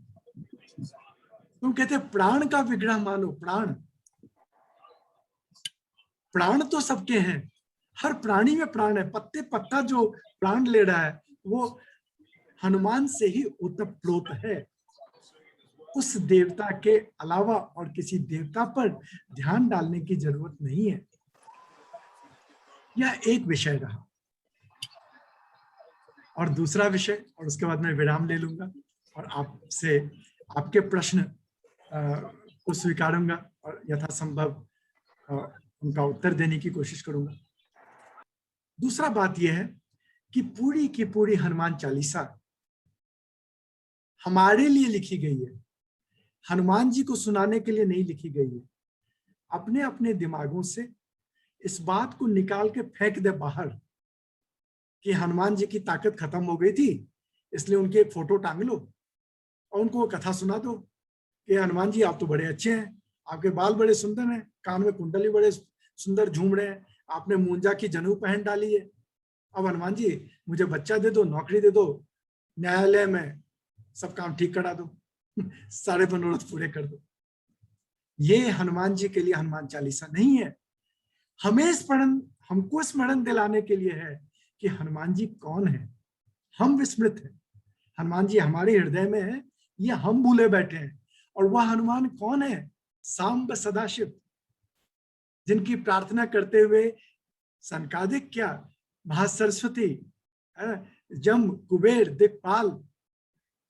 तो हम कहते हैं प्राण का विग्रह मानो। प्राण तो सबके हैं, हर प्राणी में प्राण है। पत्ते पत्ता जो प्राण ले रहा है वो हनुमान से ही ओतप्रोत है। उस देवता के अलावा और किसी देवता पर ध्यान डालने की जरूरत नहीं है। यह एक विषय रहा। और दूसरा विषय, और उसके बाद मैं विराम ले लूंगा और आपसे आपके प्रश्न को स्वीकारूंगा और यथासंभव उनका उत्तर देने की कोशिश करूंगा। दूसरा बात यह है कि पूरी की पूरी हनुमान चालीसा हमारे लिए लिखी गई है। हनुमान जी को सुनाने के लिए नहीं लिखी गई है। अपने अपने दिमागों से इस बात को निकाल के फेंक दे बाहर कि हनुमान जी की ताकत खत्म हो गई थी, इसलिए उनकी एक फोटो टांग लो और उनको वो कथा सुना दो कि हनुमान जी आप तो बड़े अच्छे हैं, आपके बाल बड़े सुंदर हैं, कान में कुंडली बड़े सुंदर झूम रहे हैं, आपने मूंजा की जनेऊ पहन डाली है, अब हनुमान जी मुझे बच्चा दे दो, नौकरी दे दो, न्यायालय में सब काम ठीक करा दो, सारे मनोरथ पूरे कर दो। ये हनुमान जी के लिए हनुमान चालीसा नहीं है। हमें स्मरण, हमको स्मरण दिलाने के लिए है कि हनुमान जी कौन है। हम विस्मृत हैं, हनुमान जी हमारे हृदय में है, ये हम भूले बैठे हैं। और वह हनुमान कौन है? सांब सदाशिव, जिनकी प्रार्थना करते हुए सनकादिक क्या, महासरस्वती, जम, कुबेर, दिक्पाल,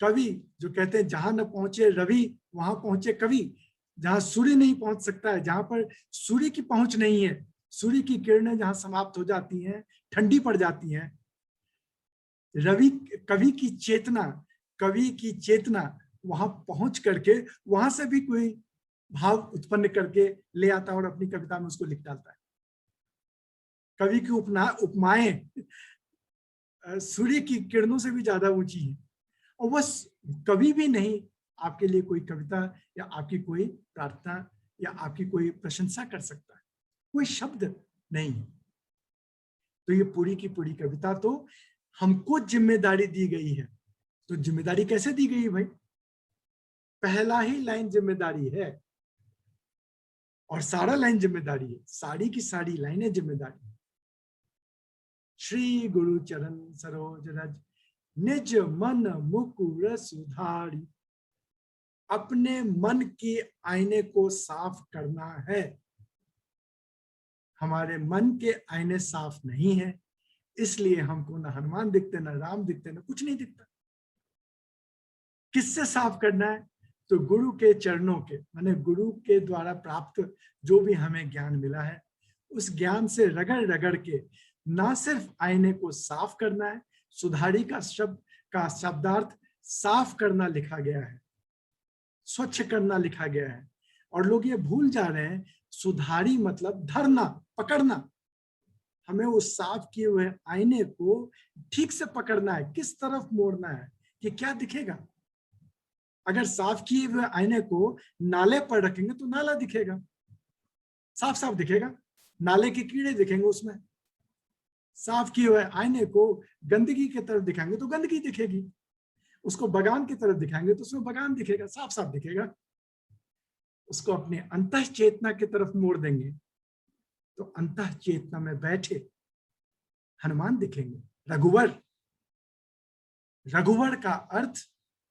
कवि जो कहते हैं जहां न पहुंचे रवि वहां पहुंचे कवि, जहां सूर्य नहीं पहुंच सकता है, जहां पर सूर्य की पहुंच नहीं है, सूर्य की किरणें जहां समाप्त हो जाती हैं, ठंडी पड़ जाती हैं, रवि कवि की चेतना वहां पहुंच करके वहां से भी कोई भाव उत्पन्न करके ले आता है और अपनी कविता में उसको लिख डालता है। कवि की उपमाएं सूर्य की किरणों से भी ज्यादा ऊंची है, और वह कभी भी नहीं आपके लिए कोई कविता या आपकी कोई प्रार्थना या आपकी कोई प्रशंसा कर सकता है, कोई शब्द नहीं। तो ये पूरी की पूरी कविता तो हमको जिम्मेदारी दी गई है। तो जिम्मेदारी कैसे दी गई भाई? पहला ही लाइन जिम्मेदारी है और सारा लाइन जिम्मेदारी है, सारी की सारी लाइनें जिम्मेदारी है। श्री गुरु चरण सरोज रज निज मन मुकुर सुधारी, अपने मन के आईने को साफ करना है। हमारे मन के आईने साफ नहीं है, इसलिए हमको ना हनुमान दिखते, ना राम दिखते, ना कुछ नहीं दिखता। किससे साफ करना है? तो गुरु के चरणों के, माने गुरु के द्वारा प्राप्त जो भी हमें ज्ञान मिला है, उस ज्ञान से रगड़ रगड़ के ना सिर्फ आईने को साफ करना है, सुधारी का शब्दार्थ साफ करना लिखा गया है, स्वच्छ करना लिखा गया है। और लोग ये भूल जा रहे हैं, सुधारी मतलब धरना, पकड़ना। हमें उस साफ किए हुए आईने को ठीक से पकड़ना है, किस तरफ मोड़ना है कि क्या दिखेगा। अगर साफ किए हुए आईने को नाले पर रखेंगे तो नाला दिखेगा, साफ साफ दिखेगा, नाले के कीड़े दिखेंगे उसमें। साफ किए हुए आईने को गंदगी की तरफ दिखाएंगे तो गंदगी दिखेगी, उसको बगान की तरफ दिखाएंगे तो उसमें बगान दिखेगा, साफ साफ दिखेगा। उसको अपने अंतः चेतना की तरफ मोड़ देंगे तो अंतः चेतना में बैठे हनुमान दिखेंगे। रघुवर, रघुवर का अर्थ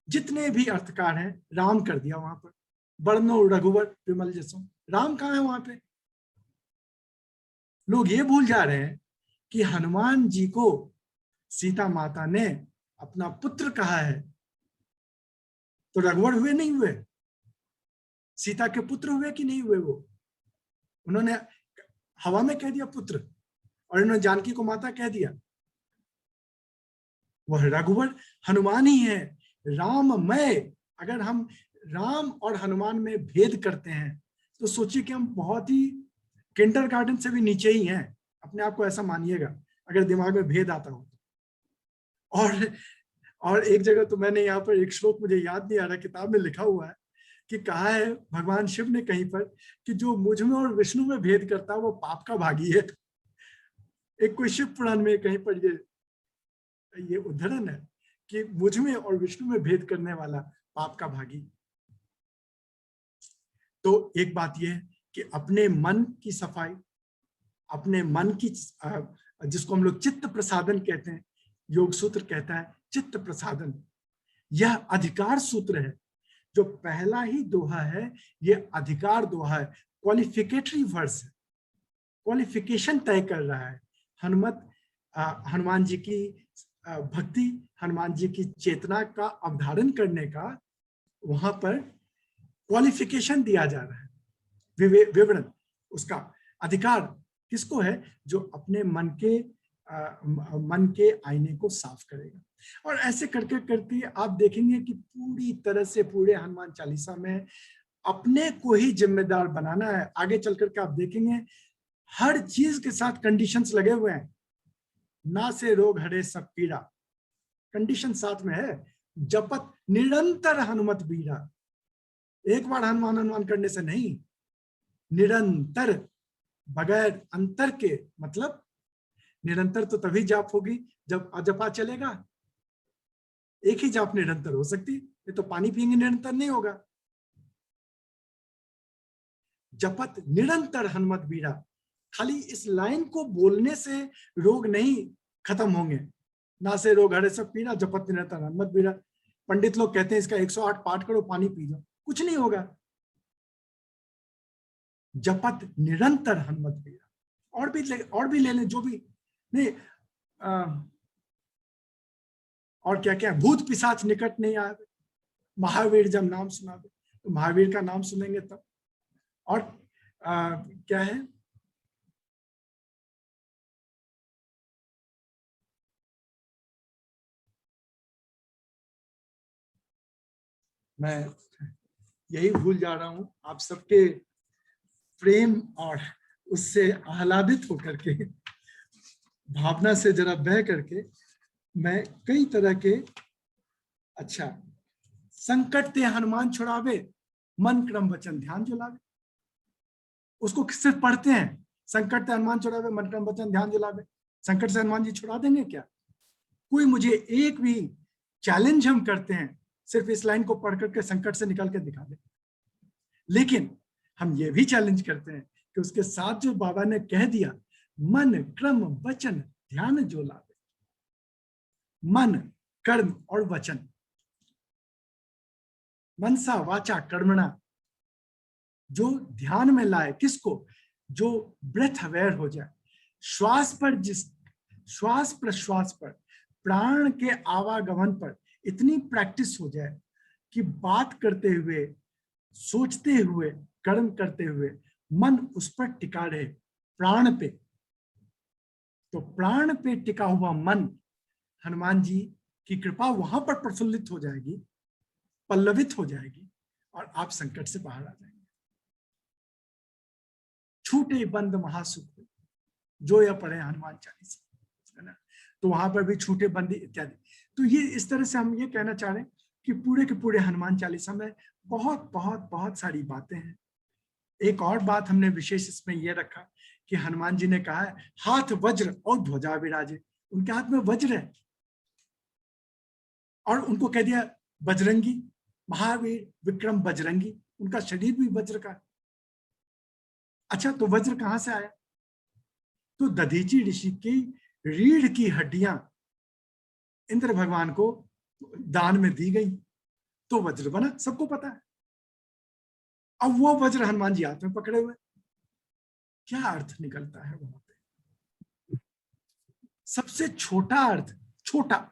जितने भी अर्थकार हैं राम कर दिया वहां पर। वर्णो रघुवर विमल जसो, राम कहाँ है वहां पे? लोग ये भूल जा रहे हैं कि हनुमान जी को सीता माता ने अपना पुत्र कहा है, तो रघुवर हुए नहीं हुए? सीता के पुत्र हुए कि नहीं हुए? वो उन्होंने हवा में कह दिया पुत्र, और इन्होंने जानकी को माता कह दिया। वह रघुवर हनुमान ही है, राममय। अगर हम राम और हनुमान में भेद करते हैं तो सोचिए कि हम बहुत ही किंडरगार्टन से भी नीचे ही हैं, अपने आप को ऐसा मानिएगा अगर दिमाग में भेद आता हो। और एक जगह तो मैंने यहाँ पर एक श्लोक मुझे याद नहीं आ रहा, किताब में लिखा हुआ है कि कहा है भगवान शिव ने कहीं पर कि जो मुझ में और विष्णु में भेद करता है वो पाप का भागी है। एक कोई शिव पुराण में कहीं पर ये उदाहरण है कि मुझ में और विष्णु में भेद करने वाला पाप का भागी। तो एक बात यह है कि अपने मन की सफाई, अपने मन की, जिसको हम लोग चित्त प्रसादन कहते हैं, योग सूत्र कहता है चित्त प्रसादन, यह अधिकार सूत्र है। जो पहला ही दोहा है यह अधिकार दोहा है, क्वालिफिकेटरी वर्स है, क्वालिफिकेशन तय कर रहा है। हनुमान जी की भक्ति, हनुमान जी की चेतना का अवधारण करने का वहां पर क्वालिफिकेशन दिया जा रहा है, विवरण, उसका अधिकार किसको है? जो अपने मन के मन के आईने को साफ करेगा। और ऐसे करके करके आप देखेंगे कि पूरी तरह से पूरे हनुमान चालीसा में अपने को ही जिम्मेदार बनाना है। आगे चल करके आप देखेंगे हर चीज के साथ कंडीशंस लगे हुए हैं। ना से रोग हरे सब पीड़ा, कंडीशन साथ में है। जपत निरंतर हनुमत बीरा, एक बार हनुमान हनुमान करने से नहीं, निरंतर, बगैर अंतर के। मतलब निरंतर तो तभी जाप होगी जब अजपा चलेगा। एक ही जाप निरंतर हो सकती, ये तो पानी पिएंगे निरंतर नहीं होगा। जपत निरंतर हनुमत बीरा, खाली इस लाइन को बोलने से रोग नहीं खत्म होंगे। ना से रोग हरे सब पीरा, जपत निरंतर हनुमत बीरा। पंडित लोग कहते हैं इसका 108 पाठ करो, पानी पी लो, कुछ नहीं होगा। जपत निरंतर हनुमत बीरा। और भी ले लें, जो भी नहीं। और क्या क्या, भूत पिशाच निकट नहीं आवे, महावीर जब नाम सुनावे, तो महावीर का नाम सुनेंगे तब। और क्या है, मैं यही भूल जा रहा हूं। आप सबके प्रेम और उससे आह्लादित होकर के, भावना से जरा बह करके, मैं कई तरह के, अच्छा, संकट ते हनुमान छुड़ावे, मन क्रम वचन ध्यान जुलावे। उसको सिर्फ पढ़ते हैं, संकट ते हनुमान छुड़ावे, मन क्रम वचन ध्यान जुलावे। संकट से हनुमान जी छुड़ा देंगे क्या? कोई मुझे एक भी चैलेंज हम करते हैं, सिर्फ इस लाइन को पढ़ करके संकट से निकल के दिखा दे। लेकिन हम ये भी चैलेंज करते हैं कि उसके साथ जो बाबा ने कह दिया, मन क्रम वचन ध्यान जो लावे। मन, कर्म और वचन, मनसा वाचा कर्मणा, जो ध्यान में लाए किसको? जो ब्रेथ अवेयर हो जाए, श्वास पर, जिस श्वास प्रश्वास पर, प्राण के आवागमन पर इतनी प्रैक्टिस हो जाए कि बात करते हुए, सोचते हुए, कर्म करते हुए मन उस पर टिका रहे, प्राण पे। तो प्राण पे टिका हुआ मन, हनुमान जी की कृपा वहां पर प्रफुल्लित हो जाएगी, पल्लवित हो जाएगी, और आप संकट से बाहर आ जाएंगे। छूटे बंद महासुख जो या पढ़े हनुमान चालीसा, है ना? तो वहां पर भी छूटे बंदी इत्यादि। तो ये इस तरह से हम ये कहना चाह रहे हैं कि पूरे के पूरे हनुमान चालीसा में बहुत बहुत बहुत सारी बातें हैं। एक और बात हमने विशेष इसमें यह रखा कि हनुमान जी ने कहा है, हाथ वज्र और ध्वजा विराजे। उनके हाथ में वज्र है, और उनको कह दिया बजरंगी, महावीर विक्रम बजरंगी, उनका शरीर भी वज्र का। अच्छा, तो वज्र कहां से आया? तो दधीची ऋषि की रीढ़ की हड्डियां इंद्र भगवान को दान में दी गई, तो वज्र बना, सबको पता है। अब वो वज्र हनुमान जी हाथ में पकड़े हुए, क्या अर्थ निकलता है वहां पे? सबसे छोटा अर्थ, छोटा,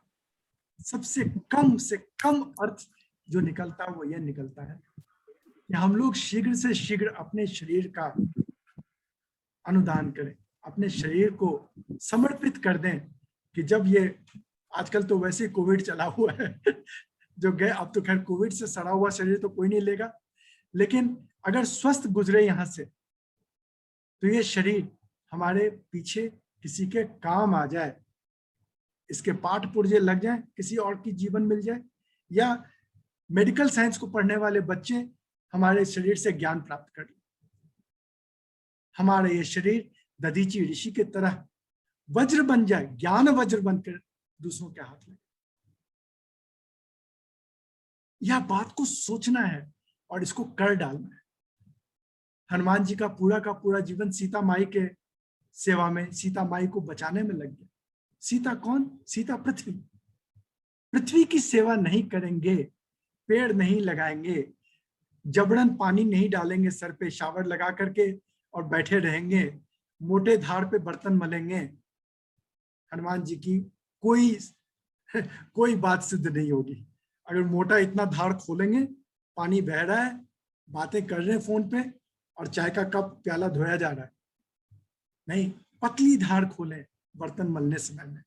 सबसे कम से कम अर्थ जो निकलता है वो यह निकलता है कि हम लोग शीघ्र से शीघ्र अपने शरीर का अनुदान करें, अपने शरीर को समर्पित कर दें। कि जब ये, आजकल तो वैसे कोविड चला हुआ है जो गए, अब तो खैर कोविड से सड़ा हुआ शरीर तो कोई नहीं लेगा, लेकिन अगर स्वस्थ गुजरे यहां से, तो ये शरीर हमारे पीछे किसी के काम आ जाए, इसके पाठ पुर्जे लग जाए, किसी और की जीवन मिल जाए, या मेडिकल साइंस को पढ़ने वाले बच्चे हमारे शरीर से ज्ञान प्राप्त कर लें। हमारा ये शरीर दधीची ऋषि के तरह वज्र बन जाए, ज्ञान वज्र बनकर दूसरों के हाथ में। यह बात को सोचना है और इसको कर डालना है। हनुमान जी का पूरा जीवन सीता माई के सेवा में, सीता माई को बचाने में लग गया। सीता कौन? सीता पृथ्वी। पृथ्वी की सेवा नहीं करेंगे, पेड़ नहीं लगाएंगे, जबरन पानी नहीं डालेंगे सर पे शावर लगा करके और बैठे रहेंगे, मोटे धार पे बर्तन मलेंगे, हनुमान जी की कोई बात सिद्ध नहीं होगी। अगर मोटा इतना धार खोलेंगे, पानी बह रहा है, बातें कर रहे हैं फोन पे, और चाय का कप प्याला धोया जा रहा है, नहीं, पतली धार खोलें, बर्तन मलने समय में,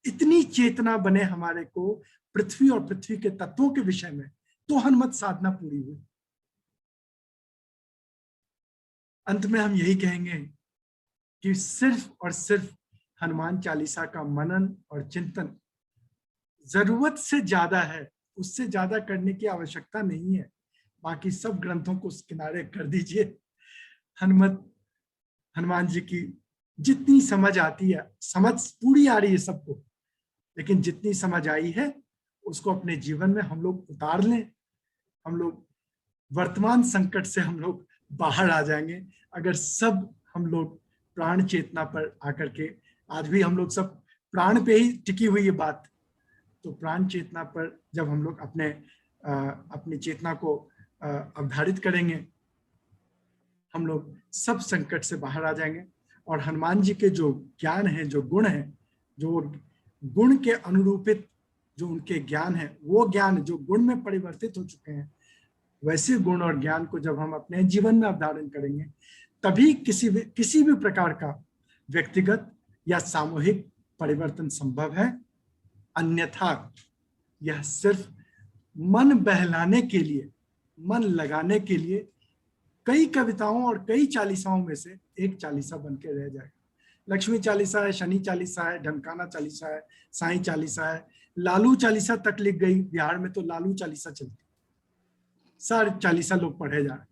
इतनी चेतना बने हमारे को पृथ्वी और पृथ्वी के तत्वों के विषय में, तो हनुमत साधना पूरी हुई। अंत में हम यही कहेंगे कि सिर्फ और सिर्फ हनुमान चालीसा का मनन और चिंतन जरूरत से ज्यादा है, उससे ज्यादा करने की आवश्यकता नहीं है। बाकी सब ग्रंथों को किनारे कर दीजिए। हनुमान जी की जितनी समझ आती है, समझ पूरी आ रही है सबको, लेकिन जितनी समझ आई है उसको अपने जीवन में हम लोग उतार लें, हम लोग वर्तमान संकट से हम लोग बाहर आ जाएंगे। अगर सब हम लोग प्राण चेतना पर आकर के, आज भी हम लोग सब प्राण पे ही टिकी हुई है बात, तो प्राण चेतना पर जब हम लोग अपनी चेतना को अवधारित करेंगे, हम लोग सब संकट से बाहर आ जाएंगे। और हनुमान जी के जो ज्ञान है, जो गुण है, जो गुण के अनुरूपित जो उनके ज्ञान है, वो ज्ञान जो गुण में परिवर्तित हो चुके हैं, वैसे गुण और ज्ञान को जब हम अपने जीवन में अवधारण करेंगे, तभी किसी भी प्रकार का व्यक्तिगत या सामूहिक परिवर्तन संभव है। अन्यथा यह सिर्फ मन बहलाने के लिए, मन लगाने के लिए कई कविताओं और कई चालीसाओं में से एक चालीसा बन के रह जाएगा। लक्ष्मी चालीसा है, शनि चालीसा है, ढमकाना चालीसा है, साईं चालीसा है, लालू चालीसा तक लिख गई। बिहार में तो लालू चालीसा चलती, सारे चालीसा लोग पढ़े जा रहे।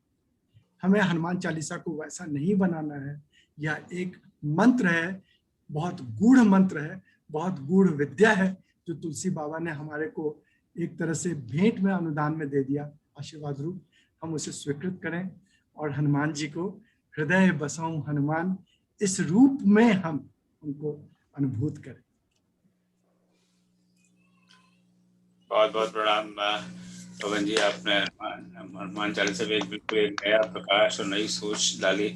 हमें हनुमान चालीसा को वैसा नहीं बनाना है। यह एक मंत्र है, बहुत गूढ़ मंत्र है, बहुत गूढ़ विद्या है, जो तुलसी बाबा ने हमारे को एक तरह से भेंट में, अनुदान में दे दिया, आशीर्वाद रूप। हम उसे स्वीकृत करें और हनुमान जी को हृदय बसाऊं हनुमान, इस रूप में हम उनको अनुभूत करें। बहुत बहुत प्रणाम पवन जी, आपने हनुमान चालीसा में बिल्कुल एक नया प्रकाश और नई सोच डाली,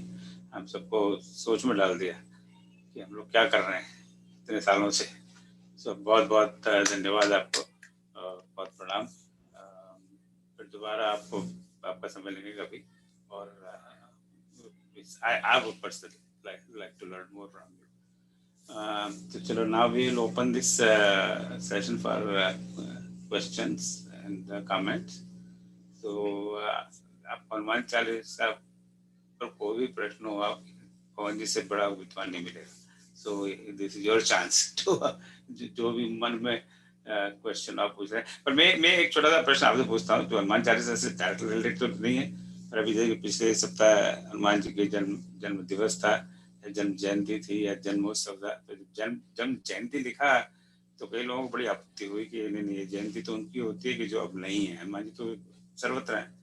हम सबको सोच में डाल दिया कि हम लोग क्या कर रहे हैं इतने सालों से। सो बहुत बहुत धन्यवाद आपको, बहुत प्रणाम। फिर दोबारा आपका समय लेंगे कभी, और I would personally like to learn more from you. So chalo, now we will open this session for questions and comments. So आप हनुमान चालीसा पर कोई भी प्रश्न हो, आप पवन जी से बड़ा विद्वान नहीं मिलेगा। So this is your chance to जो भी मन में क्वेश्चन आप पूछ रहे हैं। पर मैं एक छोटा सा प्रश्न आपसे पूछता हूँ, जो हनुमान चालीसा से डायरेक्ट रिलेटेड तो नहीं है, पर अभी देखिए पिछले सप्ताह हनुमान जी के जन्म दिवस था, जन्म जयंती थी या जन्मोत्सव था। तो जन्म जयंती लिखा तो कई लोगों को बड़ी आपत्ति हुई कि नहीं, ये जयंती तो उनकी होती है कि जो अब नहीं है, हनुमान जी तो सर्वत्र है।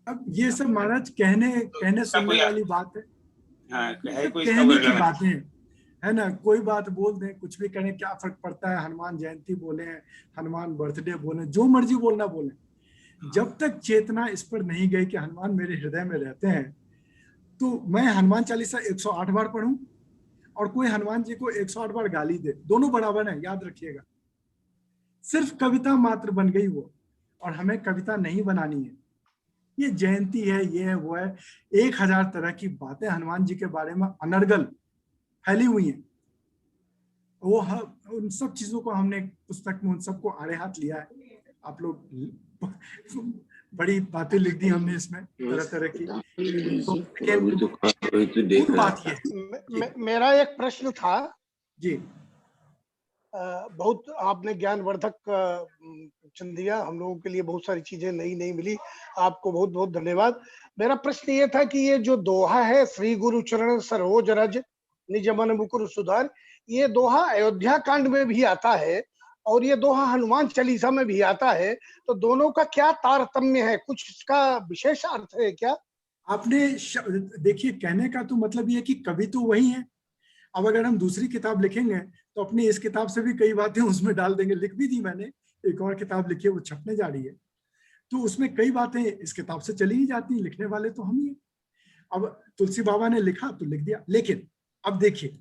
अब ये सब महाराज कहने सुनने वाली बात है। हाँ, है कोई कहने की बातें है ना, कोई बात बोल दें, कुछ भी करें, क्या फर्क पड़ता है। हनुमान जयंती बोले, हनुमान बर्थडे बोले, जो मर्जी बोलना बोले, जब तक चेतना इस पर नहीं गई कि हनुमान मेरे हृदय में रहते हैं, तो मैं हनुमान चालीसा 108 बार पढ़ूं और कोई हनुमान जी को 108 बार गाली दे, दोनों बराबर है, याद रखिएगा। सिर्फ कविता मात्र बन गई वो, और हमें कविता नहीं बनानी है। ये जयंती है, ये है, वो है, 1000 तरह की बातें हनुमान जी के बारे में अनर्गल फैली हुई हैं। वो उन सब चीजों को हमने पुस्तक में उन सबको आड़े हाथ लिया है। आप लोग बड़ी बातें लिख दी हमने इसमें, तरह तरह की। तो बात ये मेरा एक प्रश्न था जी। बहुत आपने ज्ञानवर्धक प्रवचन दिया, हम लोगों के लिए बहुत सारी चीजें नई मिली, आपको बहुत बहुत धन्यवाद। मेरा प्रश्न ये था कि ये जो दोहा है, श्री गुरु चरण सरोज रज निज मन मुकुर सुधार, ये दोहा अयोध्या कांड में भी आता है और ये दोहा हनुमान चालीसा में भी आता है, तो दोनों का क्या तारतम्य है? कुछ इसका विशेष अर्थ है क्या? आपने देखिए, कहने का तो मतलब ये कि कवि तो वही है। अब अगर हम दूसरी किताब लिखेंगे तो अपनी इस किताब से भी कई बातें उसमें डाल देंगे। लिख भी दी मैंने, एक और किताब लिखी है, वो छपने जा रही है, तो उसमें कई बातें इस किताब से चली ही जाती हैं। लिखने वाले तो हम ही हैं। अब तुलसी बाबा ने लिखा तो लिख दिया। लेकिन अब देखिए,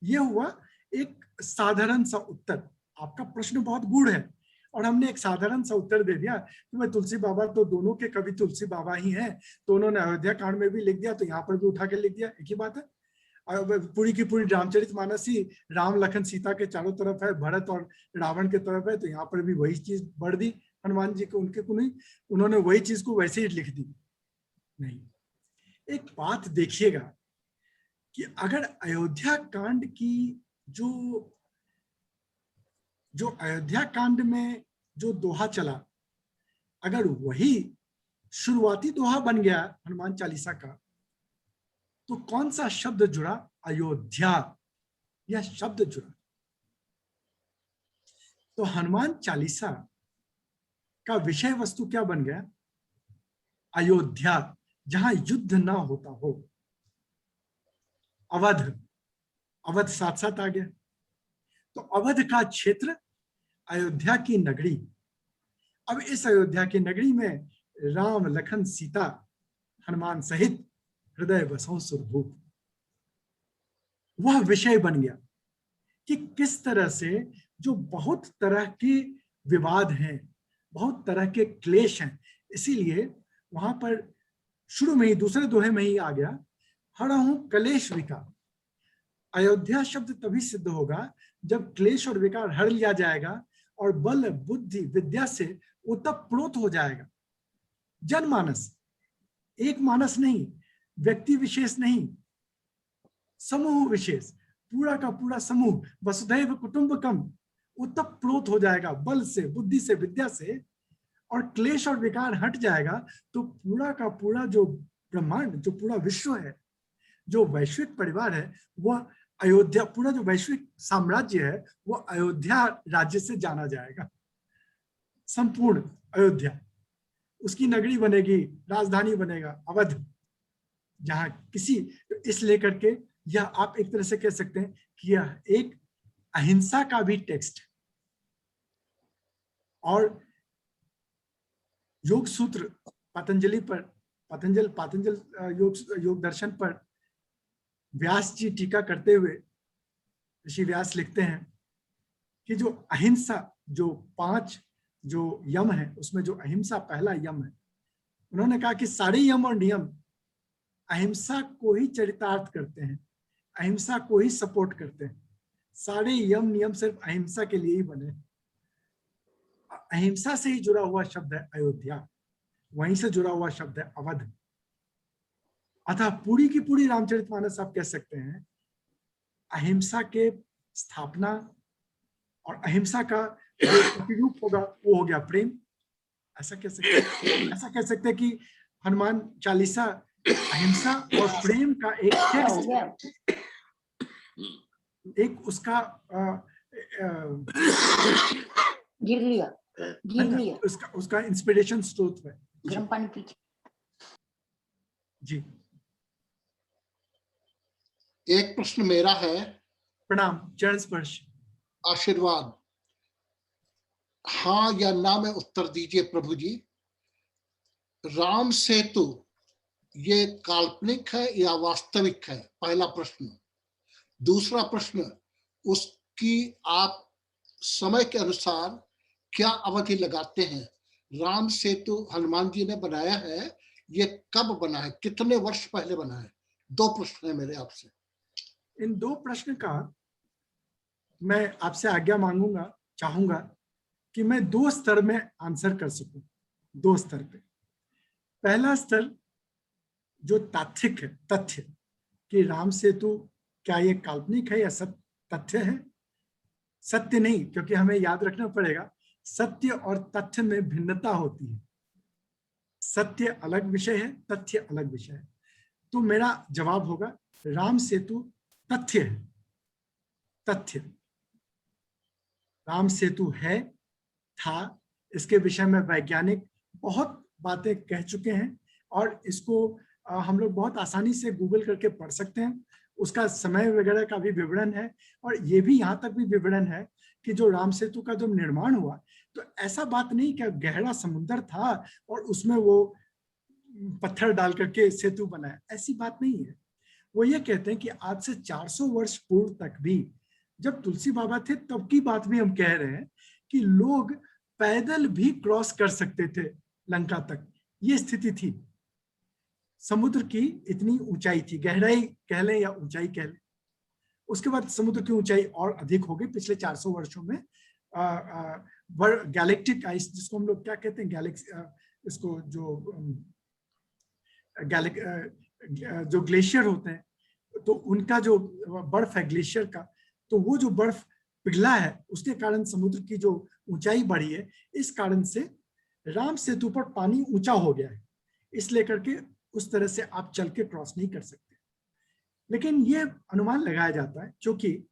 ये हुआ एक साधारण सा उत्तर। आपका प्रश्न बहुत गूढ़ है और हमने एक साधारण सा उत्तर दे दिया कि मैं तुलसी बाबा, तो दोनों के कवि तुलसी बाबा ही हैं, तो उन्होंने अयोध्या कांड में भी लिख दिया, तो यहाँ पर भी उठा के लिख दिया, एक ही बात है। पूरी की पूरी रामचरितमानस ही राम लखन सीता के चारों तरफ है, भरत और रावण के तरफ है, तो यहाँ पर भी वही चीज बढ़ दी हनुमान जी को, उनके को नहीं, उन्होंने वही चीज को वैसे ही लिख दी। नहीं, एक बात देखिएगा कि अगर अयोध्या कांड की जो अयोध्या कांड में जो दोहा चला, अगर वही शुरुआती दोहा बन गया हनुमान चालीसा का, तो कौन सा शब्द जुड़ा? अयोध्या, यह शब्द जुड़ा। तो हनुमान चालीसा का विषय वस्तु क्या बन गया? अयोध्या, जहां युद्ध ना होता हो। अवध, अवध साथ साथ आ गया, तो अवध का क्षेत्र, अयोध्या की नगरी। अब इस अयोध्या की नगरी में राम लखन सीता हनुमान सहित हृदय बसों सुरभूप, वह विषय बन गया कि किस तरह से जो बहुत तरह के विवाद हैं, बहुत तरह के क्लेश हैं, इसीलिए वहां पर शुरू में ही दूसरे दोहे में ही आ गया, हरहु क्लेश विकार। अयोध्या शब्द तभी सिद्ध होगा जब क्लेश और विकार हर लिया जाएगा और बल बुद्धि विद्या से उत्तप्रोत हो जाएगा। जनमानस, एक मानस नहीं, व्यक्ति विशेष नहीं, समूह विशेष, पूरा का पूरा समूह, वसुधैव कुटुंबकम, उत्तप्रोत हो जाएगा बल से, बुद्धि से, विद्या से, और क्लेश और विकार हट जाएगा, तो पूरा का पूरा जो ब्रह्मांड, जो पूरा विश्व है, जो वैश्विक परिवार है, वह अयोध्या, पूरा जो वैश्विक साम्राज्य है, वो अयोध्या राज्य से जाना जाएगा। संपूर्ण अयोध्या, उसकी नगरी बनेगी, राजधानी बनेगा अवध, जहां किसी, इस लेकर के यह आप एक तरह से कह सकते हैं कि यह एक अहिंसा का भी टेक्स्ट है। और योग सूत्र पतंजलि पर, पातंजल योग दर्शन पर व्यास जी टीका करते हुए ऋषि व्यास लिखते हैं कि जो अहिंसा, जो 5 जो यम है, उसमें जो अहिंसा पहला यम है, उन्होंने कहा कि सारे यम और नियम अहिंसा को ही चरितार्थ करते हैं, अहिंसा को ही सपोर्ट करते हैं। सारे यम नियम सिर्फ अहिंसा के लिए ही बने। अहिंसा से ही जुड़ा हुआ शब्द है अयोध्या, वहीं से जुड़ा हुआ शब्द है अवध। अतः पूरी की पूरी रामचरितमानस आप कह सकते हैं अहिंसा के स्थापना, और अहिंसा का जो प्रतिरूप होगा वो हो गया प्रेम। ऐसा कह सकते हैं कि हनुमान चालीसा अहिंसा और प्रेम का एक टेक्स्ट, एक उसका गिर लिया उसका इंस्पिरेशन स्रोत है। गर्म पानी पीछे जी। एक प्रश्न मेरा है। प्रणाम, चरण स्पर्श। आशीर्वाद, हाँ या ना में उत्तर दीजिए प्रभु जी। राम सेतु ये काल्पनिक है या वास्तविक है? पहला प्रश्न। दूसरा प्रश्न, उसकी आप समय के अनुसार क्या अवधि लगाते हैं? राम सेतु हनुमान जी ने बनाया है, ये कब बना है, कितने वर्ष पहले बना है? 2 प्रश्न है मेरे आपसे। इन 2 प्रश्न का मैं आपसे आज्ञा मांगूंगा, चाहूंगा कि मैं 2 स्तर में आंसर कर सकूं, 2 स्तर पे। पहला स्तर जो तात्विक है, तथ्य कि राम सेतु क्या ये काल्पनिक है या तथ्य है? सत्य नहीं, क्योंकि हमें याद रखना पड़ेगा सत्य और तथ्य में भिन्नता होती है। सत्य अलग विषय है, तथ्य अलग विषय है। तो मेरा जवाब होगा राम सेतु तथ्य है। तथ्य, राम सेतु है, था, इसके विषय में वैज्ञानिक बहुत बातें कह चुके हैं और इसको हम लोग बहुत आसानी से गूगल करके पढ़ सकते हैं। उसका समय वगैरह का भी विवरण है, और ये भी यहाँ तक भी विवरण है कि जो राम सेतु का जब निर्माण हुआ तो ऐसा बात नहीं कि गहरा समुद्र था और उसमें वो पत्थर डाल करके सेतु बनाया, ऐसी बात नहीं है। वो ये कहते हैं कि आज से 400 वर्ष पूर्व तक भी, जब तुलसी बाबा थे तब की बात भी हम कह रहे हैं कि लोग पैदल भी क्रॉस कर सकते थे लंका तक, ये स्थिति थी। समुद्र की इतनी ऊंचाई थी, गहराई कह लें या ऊंचाई कह लें। उसके बाद समुद्र की ऊंचाई और अधिक हो गई पिछले 400 वर्षों में। गैलेक्टिक आइस, जिसको हम लोग क्या कहते हैं, गैलेक्सी, इसको जो ग्लेशियर होते हैं, तो उनका जो बर्फ है ग्लेशियर का, तो वो जो बर्फ पिघला है उसके कारण समुद्र की जो ऊंचाई बढ़ी है, इस कारण से राम सेतु पर पानी ऊंचा हो गया है, इसलिए करके उस तरह से आप चल के क्रॉस नहीं कर सकते। लेकिन ये अनुमान लगाया जाता है, क्योंकि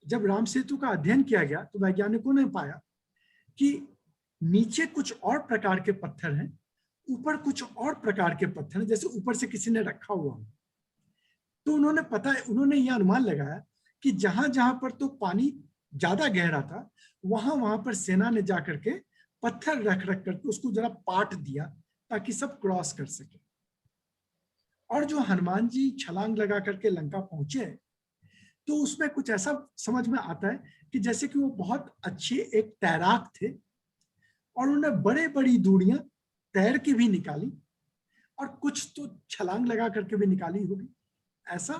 जब राम सेतु का अध्ययन किया गया तो वैज्ञानिकों ने पाया कि नीचे कुछ और प्रकार के पत्थर हैं, ऊपर कुछ और प्रकार के पत्थर हैं, जैसे ऊपर से किसी ने रखा हुआ हो। तो उन्होंने यह अनुमान लगाया कि जहां जहां पर तो पानी ज्यादा गहरा था, वहां पर सेना ने जाकर के पत्थर रख करके उसको जरा पाट दिया ताकि सब क्रॉस कर सके। और जो हनुमान जी छलांग लगा करके लंका पहुंचे, तो उसमें कुछ ऐसा समझ में आता है कि जैसे कि वो बहुत अच्छे एक तैराक थे और उन्हें बड़े बड़ी दूरियां तैर के भी निकाली और कुछ तो छलांग लगा करके भी निकाली होगी। ऐसा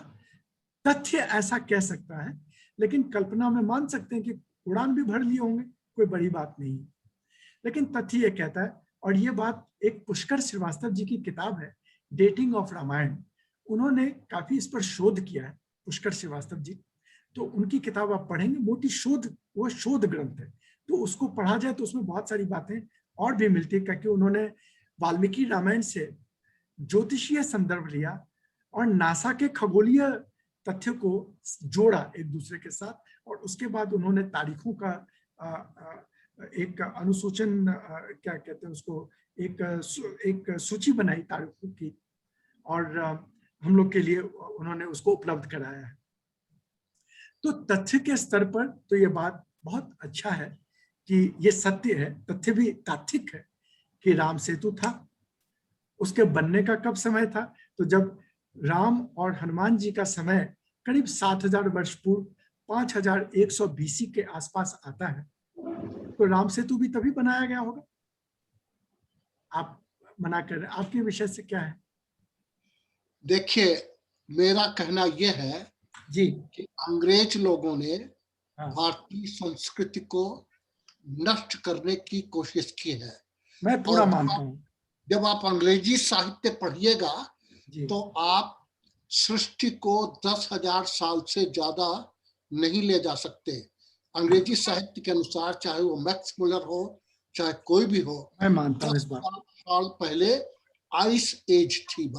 तथ्य ऐसा कह सकता है, लेकिन कल्पना में मान सकते हैं कि उड़ान भी भर लिए होंगे, कोई बड़ी बात नहीं। लेकिन तथ्य ये कहता है, और ये बात एक पुष्कर श्रीवास्तव जी की किताब है डेटिंग ऑफ रामायण, उन्होंने काफी इस पर शोध किया है, पुष्कर श्रीवास्तव जी। तो उनकी किताब आप पढ़ेंगे, मोटी शोध, वो शोध ग्रंथ है, तो उसको पढ़ा जाए तो उसमें बहुत सारी बातें और भी मिलती है, क्योंकि उन्होंने वाल्मीकि रामायण से ज्योतिषीय संदर्भ लिया और नासा के खगोलीय तथ्य को जोड़ा एक दूसरे के साथ, और उसके बाद उन्होंने तारीखों का एक अनुसूचन, क्या कहते हैं उसको, एक सूची बनाई तारीखों की, और हम लोग के लिए उन्होंने उसको उपलब्ध कराया है। तो तथ्य के स्तर पर तो ये बात बहुत अच्छा है कि ये सत्य है, तथ्य भी तात्विक है कि राम सेतु था। उसके बनने का कब समय था, तो जब राम और हनुमान जी का समय करीब 7000 वर्ष पूर्व 5100 BC के आसपास आता है, तो राम सेतु भी तभी बनाया गया होगा। आप मना कर रहे, आपके विषय से क्या है? देखिए, मेरा कहना यह है जी कि अंग्रेज लोगों ने हाँ, भारतीय संस्कृति को नष्ट करने की कोशिश की है। मैं पूरा और मानता हूँ। जब आप अंग्रेजी साहित्य पढ़िएगा जी तो आप सृष्टि को 10,000 साल से ज्यादा नहीं ले जा सकते। अंग्रेजी साहित्य के अनुसार, चाहे वो मैक्स मुलर हो, चाहे कोई भी हो, मैं मानता हूँ इस बात। 10,000 साल पहले आइस एज थी।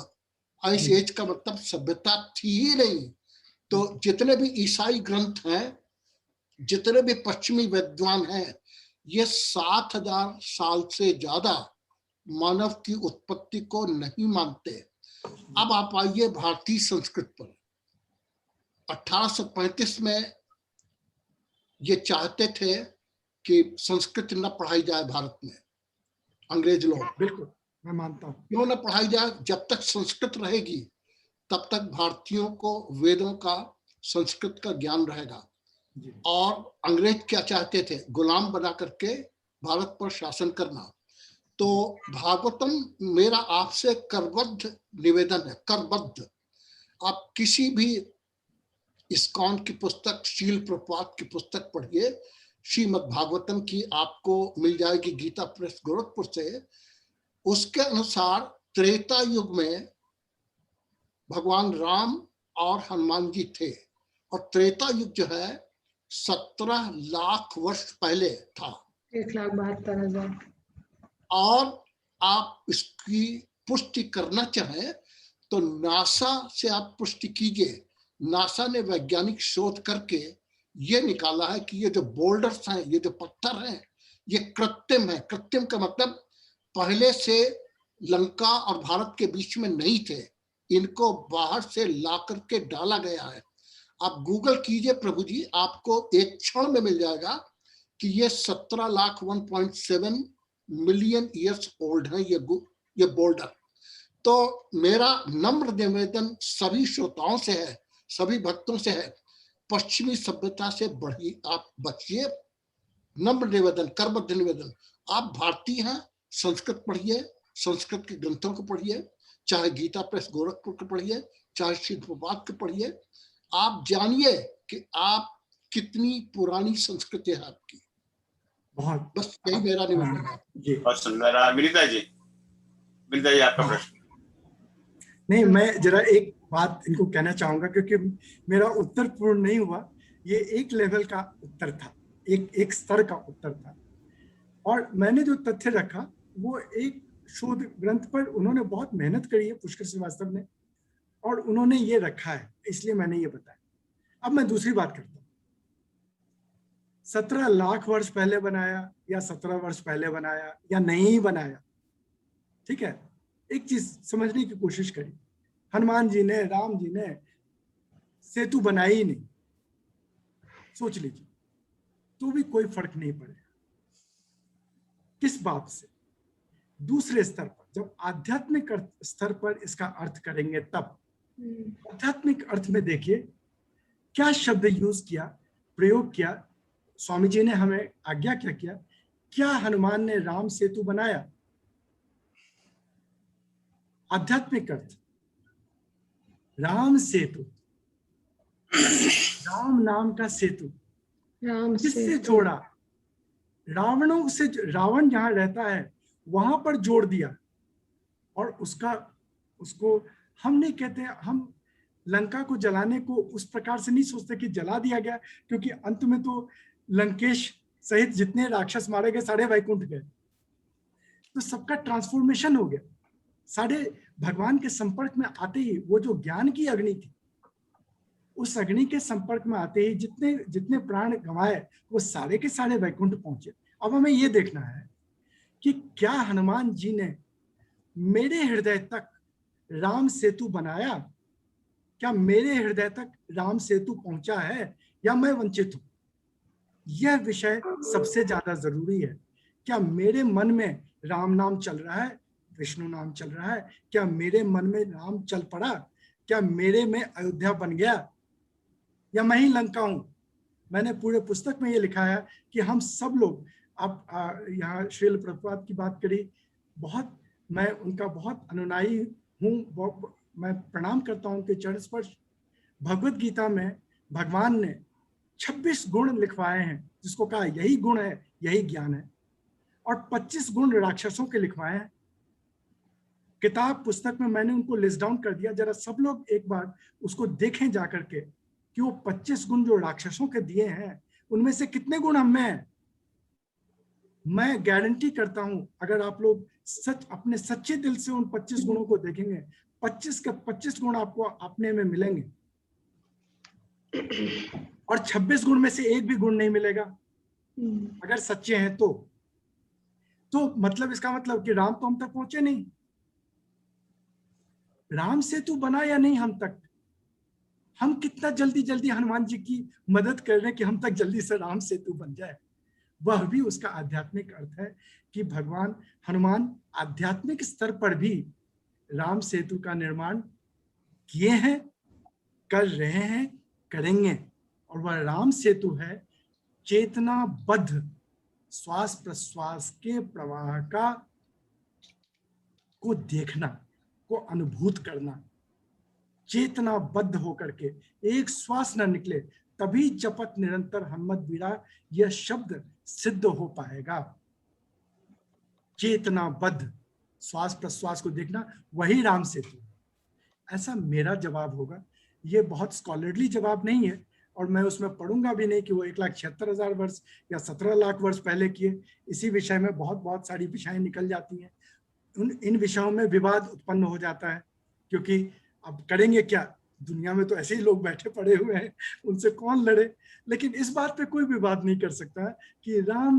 आइस जी। एज का मतलब सभ्यता थी ही नहीं। तो जितने भी ईसाई ग्रंथ हैं, जितने भी पश्चिमी विद्वान हैं, ये 7,000 साल से ज्यादा मानव की उत्पत्ति को नहीं मानते। अब आप आइए भारतीय संस्कृत पर। 1835 में ये चाहते थे कि संस्कृत न पढ़ाई जाए भारत में, अंग्रेज लोग। बिल्कुल मैं मानता हूँ। क्यों न पढ़ाई जाए? जब तक संस्कृत रहेगी तब तक भारतीयों को वेदों का, संस्कृत का ज्ञान रहेगा। जी। और अंग्रेज क्या चाहते थे? गुलाम बना करके भारत पर शासन करना। तो भागवतम मेरा आपसे करबद्ध निवेदन है, करबद्ध। आप किसी भी इस्कॉन की पुस्तक, शील प्रपात की पुस्तक पढ़िए, श्रीमद् भागवतम की आपको मिल जाएगी गीता प्रेस गोरखपुर से। उसके अनुसार त्रेता युग में भगवान राम और हनुमान जी थे, और त्रेता युग जो है 17 लाख वर्ष पहले था। 1,72,000। और आप इसकी पुष्टि करना चाहें तो नासा से आप पुष्टि कीजिए। नासा ने वैज्ञानिक शोध करके ये निकाला है कि ये जो बोल्डर्स हैं, ये जो पत्थर हैं, ये कृत्रिम है। कृत्रिम का मतलब पहले से लंका और भारत के बीच में नहीं थे, इनको बाहर से ला करके डाला गया है। आप गूगल कीजिए प्रभु जी, आपको एक क्षण में मिल जाएगा कि ये 17 लाख 1.7 मिलियन ईयर्स ओल्ड है ये बोल्डर। तो मेरा नम्र निवेदन सभी श्रोताओं से है, सभी भक्तों से है, पश्चिमी सभ्यता से आप बचिए। नम्र निवेदन, करबद्ध निवेदन। आप भारतीय हैं, संस्कृत पढ़िए, संस्कृत के ग्रंथों को पढ़िए, चाहे गीता प्रेस गोरखपुर के पढ़िए, चाहे श्री प्रभात के पढ़िए, आप जानिए कि आप कितनी पुरानी संस्कृति है आपकी। बहुत बस यही मेरा निवेदन है जी। बहुत सुंदर। मिलिता जी आपका प्रश्न। नहीं, मैं जरा एक बात इनको कहना चाहूंगा, क्योंकि मेरा उत्तर पूर्ण नहीं हुआ। ये एक लेवल का उत्तर था, एक स्तर का उत्तर था, और मैंने जो तथ्य रखा वो एक शोध ग्रंथ पर उन्होंने बहुत मेहनत करी है, पुष्कर श्रीवास्तव ने, और उन्होंने ये रखा है, इसलिए मैंने ये बताया। अब मैं दूसरी बात करता हूँ। 17 लाख वर्ष पहले बनाया या 17 वर्ष पहले बनाया या नहीं बनाया, ठीक है, एक चीज समझने की कोशिश करी। हनुमान जी ने, राम जी ने सेतु बनाई ही नहीं, सोच लीजिए, तो भी कोई फर्क नहीं पड़ेगा। किस बात से? दूसरे स्तर पर, जब आध्यात्मिक स्तर पर इसका अर्थ करेंगे तब। आध्यात्मिक अर्थ में देखिए क्या शब्द यूज किया, प्रयोग किया, स्वामी जी ने हमें आज्ञा क्या किया। क्या हनुमान ने राम सेतु बनाया? आध्यात्मिक अर्थ, राम सेतु, राम नाम का सेतु राम किससे से जोड़ा? रावणों से, रावण जहां रहता है वहां पर जोड़ दिया, और उसको हम नहीं कहते, हम लंका को जलाने को उस प्रकार से नहीं सोचते कि जला दिया गया, क्योंकि अंत में तो लंकेश सहित जितने राक्षस मारे गए सारे वैकुंठ गए, तो सबका ट्रांसफॉर्मेशन हो गया। सारे भगवान के संपर्क में आते ही वो जो ज्ञान की अग्नि थी, उस अग्नि के संपर्क में आते ही जितने जितने प्राण गंवाए वो सारे के सारे वैकुंठ पहुंचे। अब हमें ये देखना है कि क्या हनुमान जी ने मेरे हृदय तक राम सेतु बनाया? क्या मेरे हृदय तक राम सेतु पहुंचा है या मैं वंचित हूं? यह विषय सबसे ज्यादा जरूरी है। क्या मेरे मन में राम नाम चल रहा है, विष्णु नाम चल रहा है? क्या मेरे मन में राम चल पड़ा? क्या मेरे में अयोध्या बन गया, या मैं ही लंका हूं? मैंने पूरे पुस्तक में ये लिखा है कि हम सब लोग, आप यहाँ श्रील प्रभुपाद की बात करी, बहुत मैं उनका बहुत अनुयायी हूँ, मैं प्रणाम करता हूँ उनके चरण स्पर्श। भगवत गीता में भगवान ने 26 गुण लिखवाए हैं, जिसको कहा यही गुण है, यही ज्ञान है, और 25 गुण राक्षसों के लिखवाए हैं। किताब पुस्तक में मैंने उनको लिस्ट डाउन कर दिया, जरा सब लोग एक बार उसको देखें जाकर के कि वो 25 गुण जो राक्षसों के दिए हैं उनमें से कितने गुण हम में हैं। मैं गारंटी करता हूं, अगर आप लोग अपने सच्चे दिल से उन 25 गुणों को देखेंगे, 25 के 25 गुण आपको अपने में मिलेंगे, और 26 गुण में से एक भी गुण नहीं मिलेगा अगर सच्चे हैं तो मतलब इसका मतलब कि राम तो हम तक पहुंचे नहीं। राम सेतु बना या नहीं हम तक? हम कितना जल्दी जल्दी हनुमान जी की मदद कर रहे हैं कि हम तक जल्दी से राम सेतु बन जाए। वह भी उसका आध्यात्मिक अर्थ है कि भगवान हनुमान आध्यात्मिक स्तर पर भी राम सेतु का निर्माण किए हैं, कर रहे हैं, करेंगे। और वह राम सेतु है चेतनाबद्ध श्वास प्रश्वास के प्रवाह का को देखना, को अनुभूत करना, चेतनाबद्ध होकर के एक श्वास न निकले तभी जपत निरंतर हनुमत बीड़ा यह शब्द सिद्ध हो पाएगा। चेतनाबद्ध श्वास प्रश्वास को देखना, वही राम सेतु। ऐसा मेरा जवाब होगा। ये बहुत स्कॉलरली जवाब नहीं है, और मैं उसमें पढ़ूंगा भी नहीं कि वो 1,76,000 वर्ष या 17 लाख वर्ष पहले किए। इसी विषय में बहुत सारी विषय निकल जाती हैं, इन विषयों में विवाद उत्पन्न हो जाता है, क्योंकि अब करेंगे क्या, दुनिया में तो ऐसे ही लोग बैठे पड़े हुए हैं, उनसे कौन लड़े। लेकिन इस बात पे कोई विवाद नहीं कर सकता है कि राम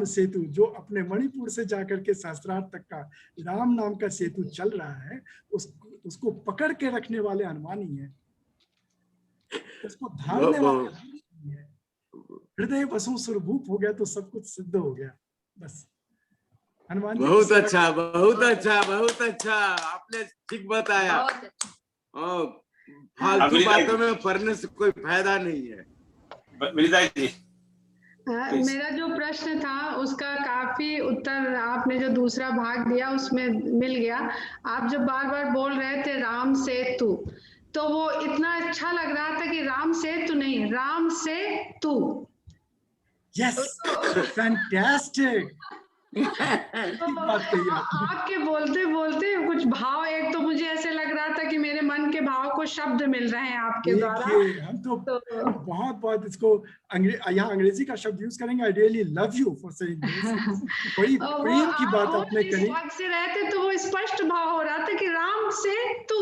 सेतु जो अपने मणिपुर से जाकर के सहस्त्रार्थ तक का राम नाम का सेतु चल रहा है, उसको पकड़ के रखने वाले हनुमान ही है, उसको धारने वाले हनुमान ही है। हृदय बसों सुरभूप हो गया तो सब कुछ सिद्ध हो गया। बस हनुमान जी बहुत अच्छा, बहुत अच्छा, बहुत अच्छा, आपने ठीक बताया। फालतू बातों में पढ़ने से कोई फायदा नहीं है। मिलिता जी मेरा जो प्रश्न था उसका काफी उत्तर आपने जो दूसरा भाग दिया उसमें मिल गया। आप जब बार बार बोल रहे थे राम सेतु, तो वो इतना अच्छा लग रहा था कि राम सेतु नहीं, राम से तू। यस, फैंटास्टिक, बात कही आपने। आपके बोलते बोलते कुछ भाव, एक तो मुझे ऐसे लग रहा था कि मेरे मन के भाव को शब्द मिल रहे हैं आपके द्वारा। देखिए, हम तो बहुत बहुत इसको यहाँ अंग्रेजी का शब्द यूज करेंगे। I really love you for saying this. बड़ी प्रेम की बात आपने करी। भाग से रहते तो वो स्पष्ट भाव हो रहा था कि राम से तू,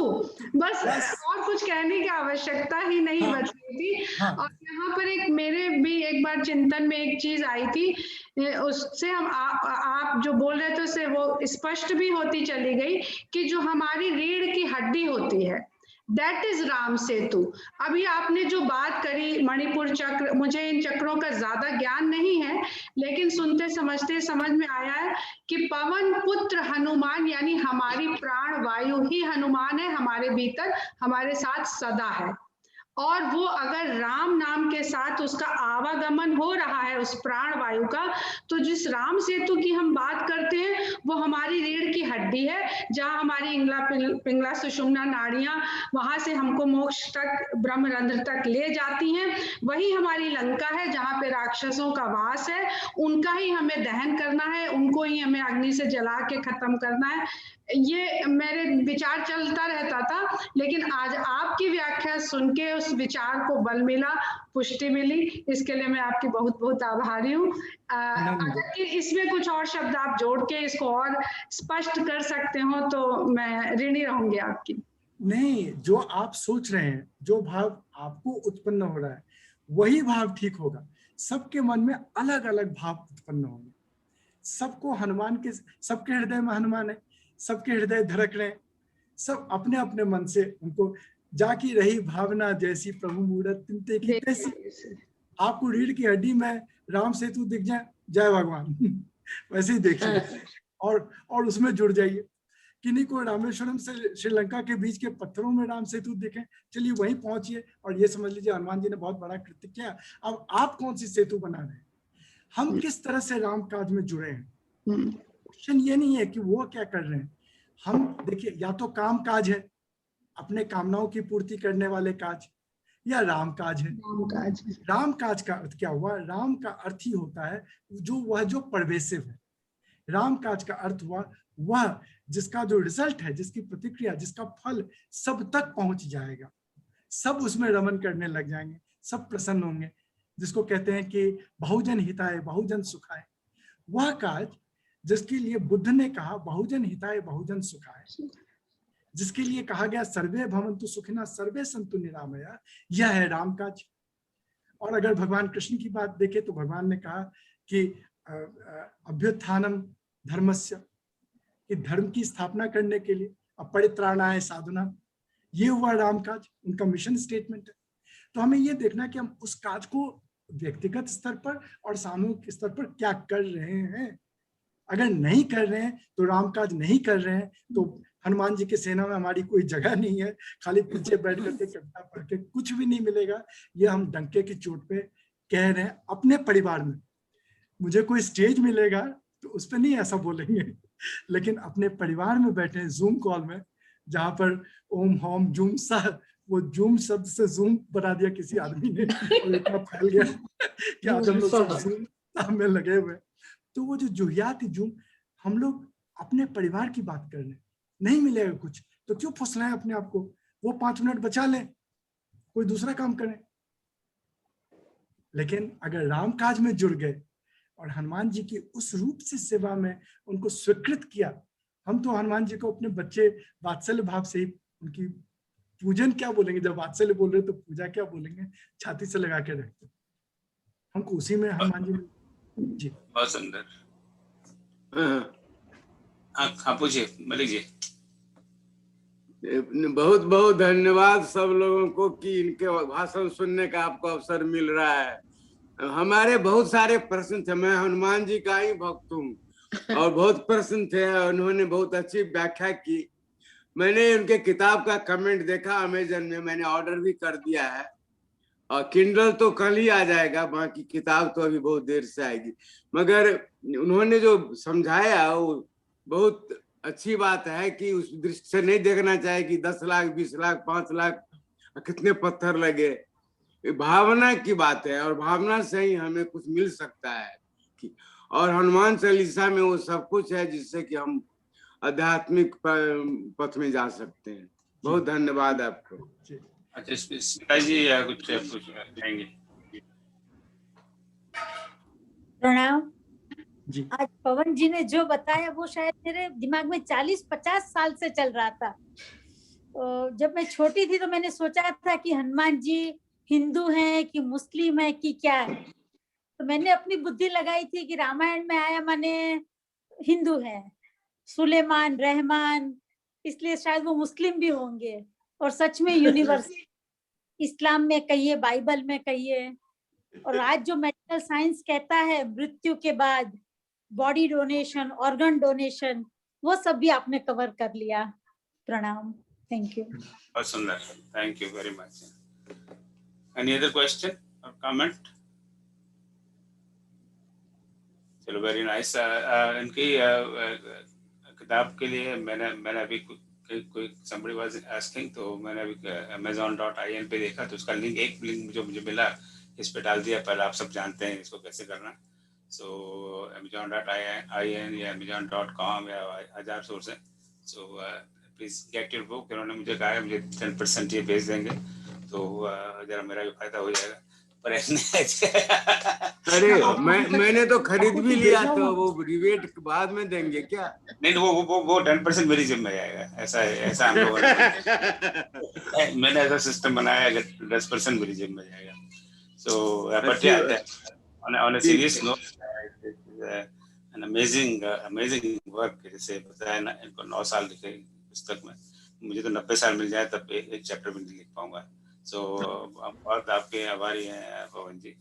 बस और कुछ कहने की आवश्यकता ही नहीं बच रही थी। और यहाँ पर एक मेरे भी एक बार चिंतन में एक चीज आई थी, उससे हम आप जो बोल रहे थे उससे वो स्पष्ट भी होती चली गई कि जो हमारी रीढ़ की हड्डी होती है, दैट इज राम सेतु। अभी आपने जो बात करी मणिपुर चक्र, मुझे इन चक्रों का ज्यादा ज्ञान नहीं है, लेकिन सुनते समझते समझ में आया है कि पवन पुत्र हनुमान, यानी हमारी प्राण वायु ही हनुमान है, हमारे भीतर हमारे साथ सदा है। और वो अगर राम नाम के साथ उसका आवागमन हो रहा है उस प्राण वायु का, तो जिस राम सेतु की हम बात करते हैं वो हमारी रीढ़ की हड्डी है, जहां हमारी इंगला पिंगला सुषुम्ना नाड़ियां वहां से हमको मोक्ष तक, ब्रह्मरंध्र तक ले जाती हैं। वही हमारी लंका है जहां पे राक्षसों का वास है, उनका ही हमें दहन करना है, उनको ही हमें अग्नि से जला के खत्म करना है। ये मेरे विचार चलता रहता था, लेकिन आज आपकी व्याख्या सुन के उस विचार को बल मिला, पुष्टि मिली। इसके लिए मैं आपकी बहुत बहुत आभारी हूँ। अगर कि इसमें कुछ और शब्द आप जोड़ के इसको और स्पष्ट कर सकते हो तो मैं ऋणी रहूंगी आपकी। नहीं, जो आप सोच रहे हैं, जो भाव आपको उत्पन्न हो रहा है, वही भाव ठीक होगा। सबके मन में अलग अलग भाव उत्पन्न होंगे। सबको हनुमान के, सबके हृदय में हनुमान है, सबके हृदय धड़क रहे हैं, सब अपने अपने मन से उनको जाकी रही भावना जैसी प्रभु मूरत तिनते की तैसी। आपको रीढ़ की हड्डी में राम सेतु दिख जाए, जय भगवान, वैसे ही देखिए और उसमें जुड़ जाइए। किन्हीं को रामेश्वरम से श्रीलंका के बीच के पत्थरों में राम सेतु दिखे, चलिए वहीं पहुंचिए और ये समझ लीजिए हनुमान जी ने बहुत बड़ा कृत्य किया। अब आप कौन सी सेतु बना रहे हैं, हम किस तरह से राम काज में जुड़े हैं। क्वेश्चन ये नहीं है कि वो क्या कर रहे हैं। हम देखिए, या तो काम काज है, अपने कामनाओं की पूर्ति करने वाले काज, या राम काज है। राम काज का अर्थ क्या हुआ? राम का अर्थ ही होता है जो परवेसिव है। राम काज का अर्थ हुआ वह जिसका जो रिजल्ट है, जिसकी प्रतिक्रिया, जिसका फल सब तक पहुंच जाएगा, सब उसमें रमन करने लग जाएंगे, सब प्रसन्न होंगे, जिसको कहते हैं कि बहुजन हिताय बहुजन सुखाय। वह काज जिसके लिए बुद्ध ने कहा बहुजन हिताय बहुजन सुखाय, जिसके लिए कहा गया सर्वे भवन्तु सुखिनः सर्वे सन्तु निरामया, यह है राम काज। और अगर भगवान कृष्ण की बात देखें तो भगवान ने कहा कि अभ्युत्थानम धर्मस्य, कि धर्म की स्थापना करने के लिए, अपरित्राणाय साधुना, ये हुआ राम काज, उनका मिशन स्टेटमेंट है। तो हमें ये देखना कि हम उस काज को व्यक्तिगत स्तर पर और सामूहिक स्तर पर क्या कर रहे हैं। अगर नहीं कर रहे हैं तो राम काज नहीं कर रहे हैं, तो हनुमान जी की सेना में हमारी कोई जगह नहीं है। खाली पीछे बैठ करके कविता पढ़ के कुछ भी नहीं मिलेगा। ये हम डंके की चोट पे कह रहे हैं। अपने परिवार में मुझे कोई स्टेज मिलेगा तो उस पर नहीं ऐसा बोलेंगे, लेकिन अपने परिवार में बैठे जूम कॉल में, जहां पर ओम होम जूम सा, वो जूम शब्द से जूम बना दिया किसी आदमी ने और इतना फैल गया कि आज हम लोग सब जूम में लगे हुए। तो वो जो जुहियाती जूम, हम लोग अपने परिवार की बात कर रहे हैं, नहीं मिलेगा कुछ तो क्यों फुसलाएं अपने आप को। वो 5 मिनट बचा लें, कोई दूसरा काम करें। लेकिन अगर राम काज में जुड़ गए और हनुमान जी की उस रूप से सेवा में उनको स्वीकृत किया, हम तो हनुमान जी को अपने बच्चे वात्सल्य भाव से ही उनकी पूजन क्या बोलेंगे, जब वात्सल्य बोल रहे तो पूजा क्या बोलेंगे, छाती से लगा के रखते हमको उसी में हनुमान जी में। जी बहुत सुंदर। हाँ पूछिए मलिक जी। बहुत बहुत धन्यवाद सब लोगों को कि इनके भाषण सुनने का आपको अवसर मिल रहा है। हमारे बहुत सारे प्रश्न थे, मैं हनुमान जी का ही भक्त हूँ और बहुत प्रश्न थे, उन्होंने बहुत अच्छी व्याख्या की। मैंने उनके किताब का कमेंट देखा अमेजन में, मैंने ऑर्डर भी कर दिया है और किंडल तो कल ही आ जाएगा, बाकी किताब तो अभी बहुत देर से आएगी। मगर उन्होंने जो समझाया वो बहुत अच्छी बात है कि उस दृष्टि से नहीं देखना चाहिए कि 10 लाख 20 लाख 5 लाख कितने पत्थर लगे। भावना की बात है और भावना से ही हमें कुछ मिल सकता है और हनुमान चालीसा में वो सब कुछ है जिससे कि हम आध्यात्मिक पथ में जा सकते हैं। बहुत धन्यवाद आपको। अच्छा स्मिता जी कुछ कहेंगे? प्रणाम जी। आज पवन जी ने जो बताया वो शायद मेरे दिमाग में 40-50 साल से चल रहा था। तो जब मैं छोटी थी तो मैंने सोचा था कि हनुमान जी हिंदू हैं कि मुस्लिम है कि क्या है। तो मैंने अपनी बुद्धि लगाई थी कि रामायण में आया माने हिंदू है, सुलेमान रहमान, इसलिए शायद वो मुस्लिम भी होंगे। और सच में यूनिवर्सल इस्लाम में कहिए, बाइबल में कहिए, और आज जो मेडिकल साइंस कहता है मृत्यु के बाद बॉडी डोनेशन, ऑर्गन डोनेशन, वो सब भी आपने कवर कर लिया। प्रणाम, थैंक यू। बहुत सुंदर, thank you very much. Any other question और कमेंट? चलो वेरी नाइस। इनकी किताब के लिए मैंने अभी कोई somebody was asking, तो मैंने अभी amazon.in पे देखा तो उसका एक लिंक जो मुझे मिला इस पे डाल दिया। पर आप सब जानते हैं इसको कैसे करना। सो amazon.in या amazon.com या हजार सोर्स है। So please get your book. उन्होंने मुझे कहा है मुझे 10% ये भेज देंगे तो जरा मेरा भी फायदा हो जाएगा। पर अरे मैंने तो खरीद भी लिया, तो वो रिबेट बाद में देंगे क्या? नहीं, वो 10% मेरी जिम्मे में जाएगा। ऐसा हम लोगों ने मैंने ऐसा सिस्टम बनाया है कि 10% मेरी जिम्मे में जाएगा। So but on a serious note, an amazing work। जैसे बताया ना, इनको 9 साल लिखे पुस्तक में, मुझे तो 90 साल मिल जाए तब एक चैप्टर भी नहीं लिख पाऊंगा। सो बहुत आपके आभारी हैं पवन जी,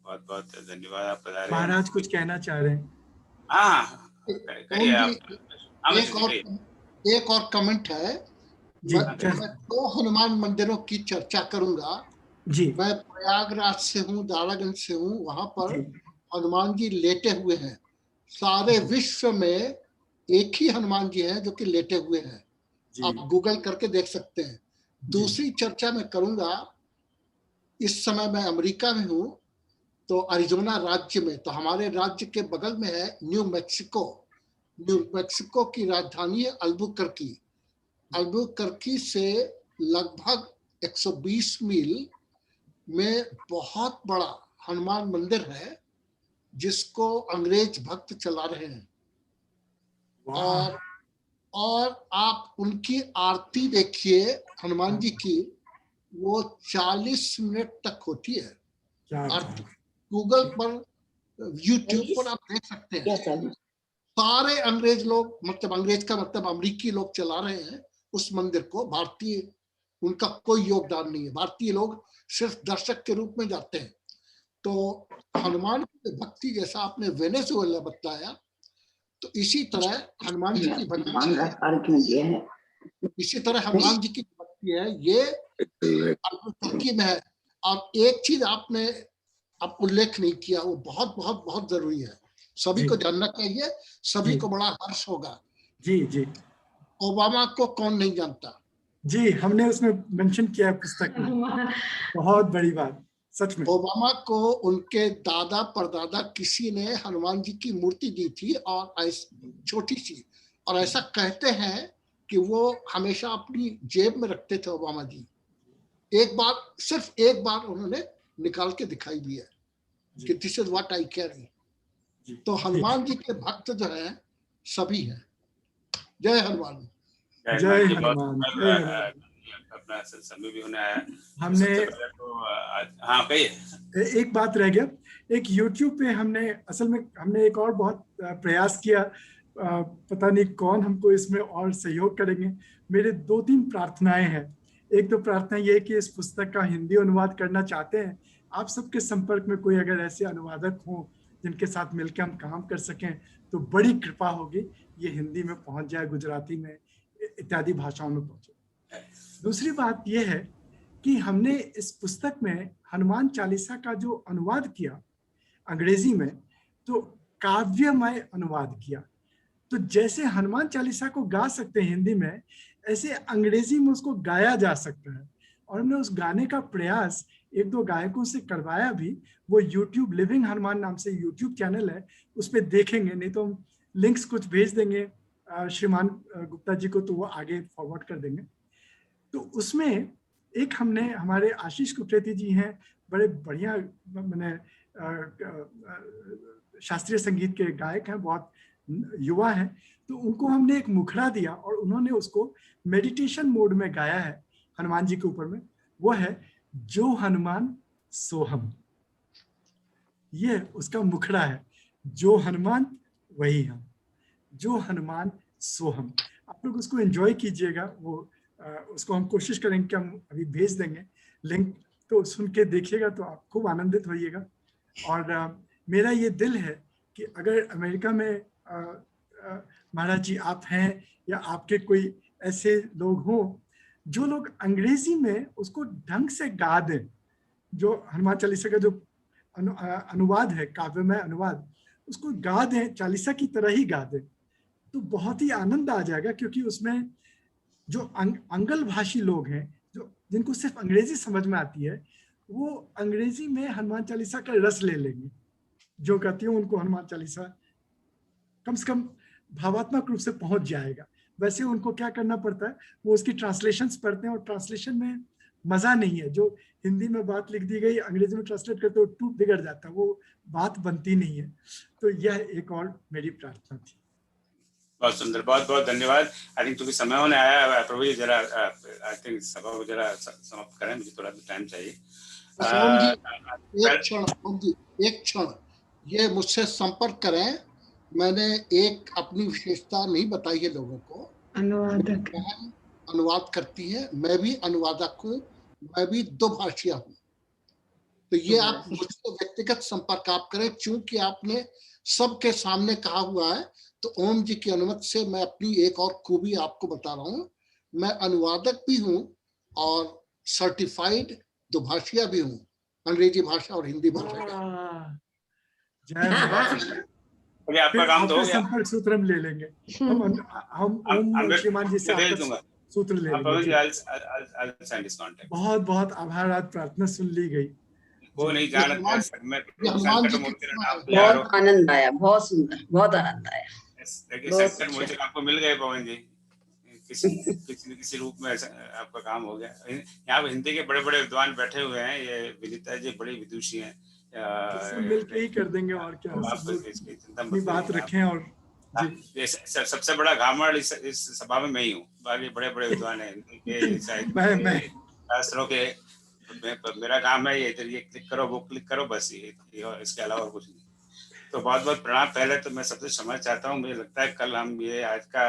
बहुत बहुत धन्यवाद। आप बता रहे हैं महाराज कुछ कहना चाह रहे हैं? हाँ कहिए आप। एक और कमेंट है। मैं 2 हनुमान मंदिरों की चर्चा करूंगा जी। मैं प्रयागराज से हूँ, दारागंज से हूँ। वहां पर हनुमान जी लेटे हुए हैं। सारे विश्व में एक ही हनुमान जी हैं जो कि लेटे हुए हैं। आप गूगल करके देख सकते हैं। दूसरी चर्चा मैं करूंगा, इस समय मैं अमेरिका में हूँ, तो अरिजोना राज्य में, तो हमारे राज्य के बगल में है न्यू मैक्सिको। न्यू मैक्सिको की राजधानी है अल्बुकर्की। अल्बुकर्की से लगभग 120 मील में बहुत बड़ा हनुमान मंदिर है जिसको अंग्रेज भक्त चला रहे हैं। और आप उनकी आरती देखिए हनुमान जी की, वो 40 मिनट तक होती है। आरती गूगल पर, यूट्यूब पर आप देख सकते हैं। सारे अंग्रेज लोग, मतलब अंग्रेज का मतलब अमेरिकी लोग चला रहे हैं उस मंदिर को। भारतीय उनका कोई योगदान नहीं है। भारतीय लोग सिर्फ दर्शक के रूप में जाते हैं। तो हनुमान की भक्ति, जैसा आपने वेनेजुएला बताया, तो इसी तरह हनुमान जी की भक्ति है। इसी तरह हनुमान जी की भक्ति है, ये अल्बुकर्की में है। और एक चीज आपने उल्लेख नहीं किया, वो बहुत बहुत बहुत जरूरी है, सभी को जानना चाहिए, सभी को बड़ा हर्ष होगा। जी जी। ओबामा को कौन नहीं जानता? जी, हमने उसमें मेंशन किया है पुस्तक में। बहुत बड़ी बात, सच में। ओबामा को उनके दादा परदादा किसी ने हनुमान जी की मूर्ति दी थी, और छोटी सी, और ऐसा कहते हैं कि वो हमेशा अपनी जेब में रखते थे ओबामा जी। एक बार, सिर्फ एक बार उन्होंने निकाल के दिखाई भी है कि this is what I carry. तो हनुमान जी के भक्त जो है सभी हैं। जय हनुमान। जय हनुमान। अपना समय भी होने आया। हमने हाँ कहिए। एक बात रह गया, एक YouTube पे हमने एक और बहुत प्रयास किया, पता नहीं कौन हमको इसमें और सहयोग करेंगे। मेरे 2-3 प्रार्थनाएं हैं। एक तो प्रार्थना ये है कि इस पुस्तक का हिंदी अनुवाद करना चाहते हैं। आप सबके संपर्क में कोई अगर ऐसे अनुवादक हों जिनके साथ मिलकर हम काम कर सकें तो बड़ी कृपा होगी, ये हिंदी में पहुंच जाए, गुजराती में, इत्यादि भाषाओं में पहुंचे। दूसरी बात ये है कि हमने इस पुस्तक में हनुमान चालीसा का जो अनुवाद किया अंग्रेजी में, तो काव्यमय अनुवाद किया। तो जैसे हनुमान चालीसा को गा सकते हैं हिंदी में, ऐसे अंग्रेजी में उसको गाया जा सकता है। और हमने उस गाने का प्रयास 1-2 गायकों से करवाया भी। वो यूट्यूब, लिविंग हनुमान नाम से यूट्यूब चैनल है, उस पर देखेंगे, नहीं तो हम लिंक्स कुछ भेज देंगे श्रीमान गुप्ता जी को, तो वो आगे फॉरवर्ड कर देंगे। तो उसमें एक हमने, हमारे आशीष कुकरेती जी हैं, बड़े बढ़िया मैंने शास्त्रीय संगीत के गायक हैं, बहुत युवा हैं, तो उनको हमने एक मुखड़ा दिया और उन्होंने उसको मेडिटेशन मोड में गाया है हनुमान जी के ऊपर में। वो है जो हनुमान सो हम, ये उसका मुखड़ा है। जो हनुमान वही हम, जो हनुमान सो हम। आप लोग उसको एंजॉय कीजिएगा। वो उसको हम कोशिश करेंगे कि हम अभी भेज देंगे लिंक, तो सुन के देखिएगा तो आप खूब आनंदित होइएगा। और मेरा ये दिल है कि अगर अमेरिका में महाराज जी आप हैं या आपके कोई ऐसे लोग हों जो लोग अंग्रेजी में उसको ढंग से गा दें, जो हनुमान चालीसा का जो अनुवाद है, काव्यमय अनुवाद, उसको गा दें, चालीसा की तरह ही गा दें, तो बहुत ही आनंद आ जाएगा। क्योंकि उसमें जो अंगल भाषी लोग हैं, जो जिनको सिर्फ अंग्रेजी समझ में आती है, वो अंग्रेजी में हनुमान चालीसा का रस ले लेंगे। जो कहती हूँ उनको हनुमान चालीसा कम से कम भावात्मक रूप से पहुंच जाएगा। वैसे उनको क्या करना पड़ता है, वो उसकी ट्रांसलेशंस पढ़ते हैं, और ट्रांसलेशन में मजा नहीं है। जो हिंदी में बात लिख दी गई अंग्रेजी में ट्रांसलेट करते हो टूट बिगड़ जाता है, वो बात बनती नहीं है। तो यह एक और मेरी प्रार्थना थी। बहुत सुंदर, बहुत बहुत धन्यवाद। आई थिंक क्योंकि समय होने आया, प्रभु जी जरा आई थिंक सभा को जरा समाप्त करें, मुझे थोड़ा टाइम चाहिए। एक क्षण ये मुझसे संपर्क करें। मैंने एक अपनी विशेषता नहीं बताई है लोगों को। अनुवादक अनुवाद करती है, मैं भी अनुवादक हूँ, मैं भी 2 भाषिया हूँ। तो ये आप मुझसे व्यक्तिगत संपर्क आप करें, चूंकि आपने सबके सामने कहा हुआ है, तो ओम जी की अनुमति से मैं अपनी एक और खूबी आपको बता रहा हूँ। मैं अनुवादक भी हूँ और सर्टिफाइड 2 भाषिया भी हूँ, अंग्रेजी भाषा और हिंदी भाषा का। जय आपका काम तो हो गया। संपर्क सूत्र हम ले लेंगे, हम ओम श्रीमान जी से आपका सूत्र ले लेंगे। बहुत बहुत आभार, आज प्रार्थना सुन ली गई। वो नहीं जानते, बहुत आनंद आया, बहुत सुंदर, बहुत आनंद आया। देखिए संकट मोचक आपको मिल गए पवन जी, किसी रूप में आपका काम हो गया। यहाँ पे हिंदी के बड़े बड़े विद्वान बैठे हुए हैं, ये विनीता जी बड़ी विदुषी हैं, मिलके ही कर देंगे और क्या। अपनी बात रखें। और सबसे बड़ा घामड़ इस सभा में मैं ही हूँ, बाकी बड़े बड़े विद्वान हैं हिंदी के शास्त्रों के। मेरा काम है ये क्लिक करो, वो क्लिक करो, बस ये इसके अलावा कुछ नहीं। तो बहुत बहुत प्रणाम। पहले तो मैं सबसे क्षमा चाहता हूँ, मुझे लगता है कल हम ये आज का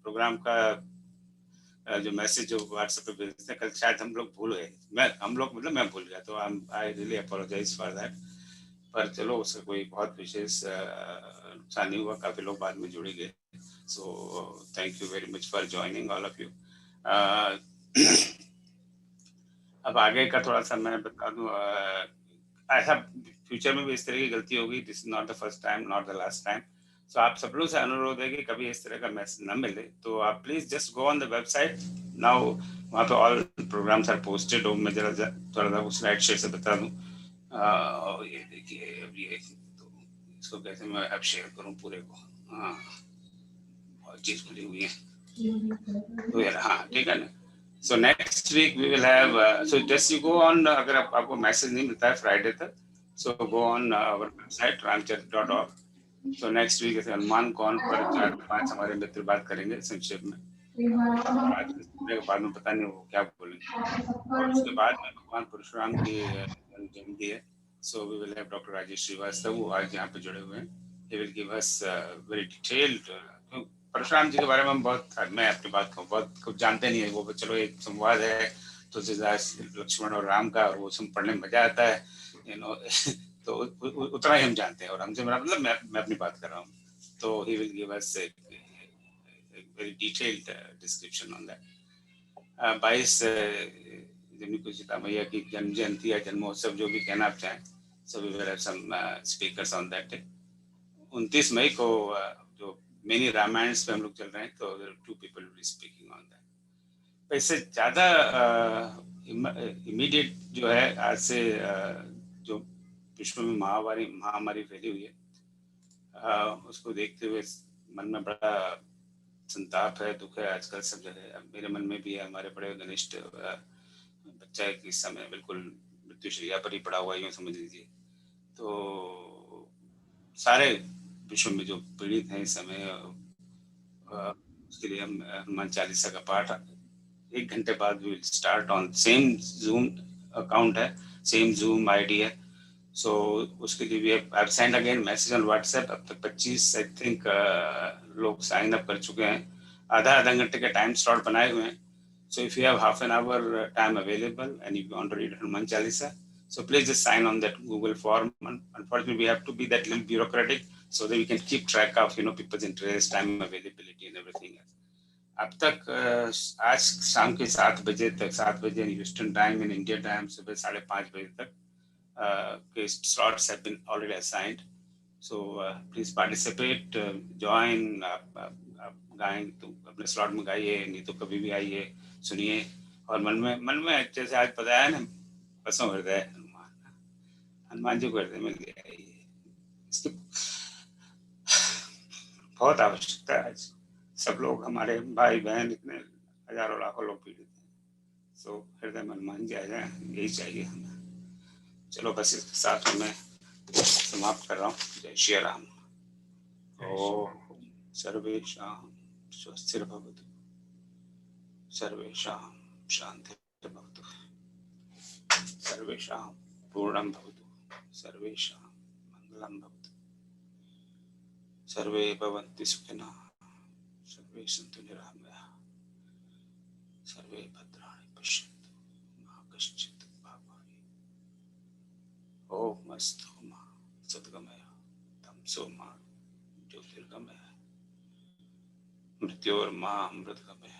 प्रोग्राम का जो मैसेज जो व्हाट्सएप पे भेजते हैं, कल शायद हम लोग भूल गए। मैं भूल गया, तो I really apologise for that. पर चलो उसका कोई बहुत विशेष नुकसान नहीं हुआ, काफी लोग बाद में जुड़ गए। So thank you very much for joining all of you. अब आगे का थोड़ा सा मैं बता दूं, ऐसा फ्यूचर में भी इस तरह की गलती होगी। This is not the first time, not the last time. So आप सब लोग से अनुरोध है कि कभी इस तरह का मैसेज न मिले तो आप please just go on the website now, वहाँ पे ऑल प्रोग्राम्स आर पोस्टेड। मैं जरा थोड़ा सा स्लाइड शेयर से बता दूं। ये देखिए, अब ये तो इसको कैसे मैं अब शेयर करूं पूरे को। हाँ, बहुत चीज खुली हुई है तो यार, हाँ ठीक है ना। So next week we will have so just you go on, अगर आपको मैसेज नहीं मिलता है फ्राइडे तक, so go on our website ramcharita.org. So next week ऐसे हनुमान कौन पर 4-5 हमारे मित्र बात करेंगे संक्षेप में। बाद में पता नहीं वो क्या बोलेंगे। और उसके बाद में भगवान परशुराम की जयंती है, so we will have Dr. Rajesh Srivastava, वो आज यहाँ पे जुड़े हुए हैं। He will give us very detailed Parshuram जी के बारे में बहुत, मैं अपनी बात को बहुत कुछ जानते नहीं है वो, चलो एक संवाद है तुलसीदास लक्ष्मण और राम का, और वो सब पढ़ने में मजा आता है, यू नो। तो उतना ही हम जानते हैं, और हमसे मेरा मतलब मैं अपनी बात कर रहा हूँ। तो he will give us a very detailed description on that. 22 जिनमें कुछ सीता मैया की जन्म जयंती या जन्मोत्सव जो भी कहना आप चाहें, so we will have some speakers on that day. 29 मई को जो मिनी रामायण पे हम लोग चल रहे हैं, तो there are 2 people will be speaking on that. इससे ज़्यादा इमीडिएट जो है आज से जो विश्व में महामारी फैली हुई है, उसको देखते हुए मन में बड़ा संताप है, दुख है आजकल सब जगह। मेरे मन में भी है, हमारे बड़े घनिष्ठ बच्चा है कि इस समय बिल्कुल मृत्युशैया पर ही पड़ा हुआ यूँ समझ लीजिए। तो सारे विश्व में जो पीड़ित हैं इस समय, उसके लिए हम हनुमान चालीसा का पाठ 1 घंटे बाद will start on same zoom account है, सेम जूम आईडी है। सो उसके लिए भी I send again message on WhatsApp. अब तक 25 आई थिंक लोग साइन अप कर चुके हैं। आधा घंटे का टाइम स्लॉट बनाए हुए हैं। So if you have half an hour time available and you want to read Hanuman Chalisa, so please just sign on that Google form. Unfortunately, we have to be that little bureaucratic so that we can keep track of people's interest, time availability, and everything else. अब तक आज शाम के 7 बजे तक, 7 बजे eastern time in India time, सुबह 5:30 बजे तक के slots have been already assigned. So please participate, join. गाएं तो अपने स्लॉट में गाइए, नहीं तो कभी भी आइए, सुनिए। और मन में जैसे आज बताया ना, बसों हृदय हनुमान जी को हृदय में ले आइए। इसकी बहुत आवश्यकता है आज। सब लोग, हमारे भाई बहन, इतने हजारों लाखों लोग पीड़ित हैं। सो हृदय में हनुमान जी आ जाए, यही चाहिए हमें। चलो बस इसके साथ मैं समाप्त कर रहा हूँ। जय श्री राम। ओम सर्वेषां स्वस्तिर्भवतु, सर्वेषां शान्तिर्भवतु, सर्वेषां पूर्णं भवतु, सर्वेषां मङ्गलं भवतु, सर्वे भवन्तु सुखिनः, सर्वे सन्तु निरामयाः, सर्वे भद्राणि पश्यन्तु मा कश्चित् दुःखभाग्। ओम अस्तु मा सद्गमय तमसो मा ज्योतिर्गमय मृत्योर्मा अमृतगमय।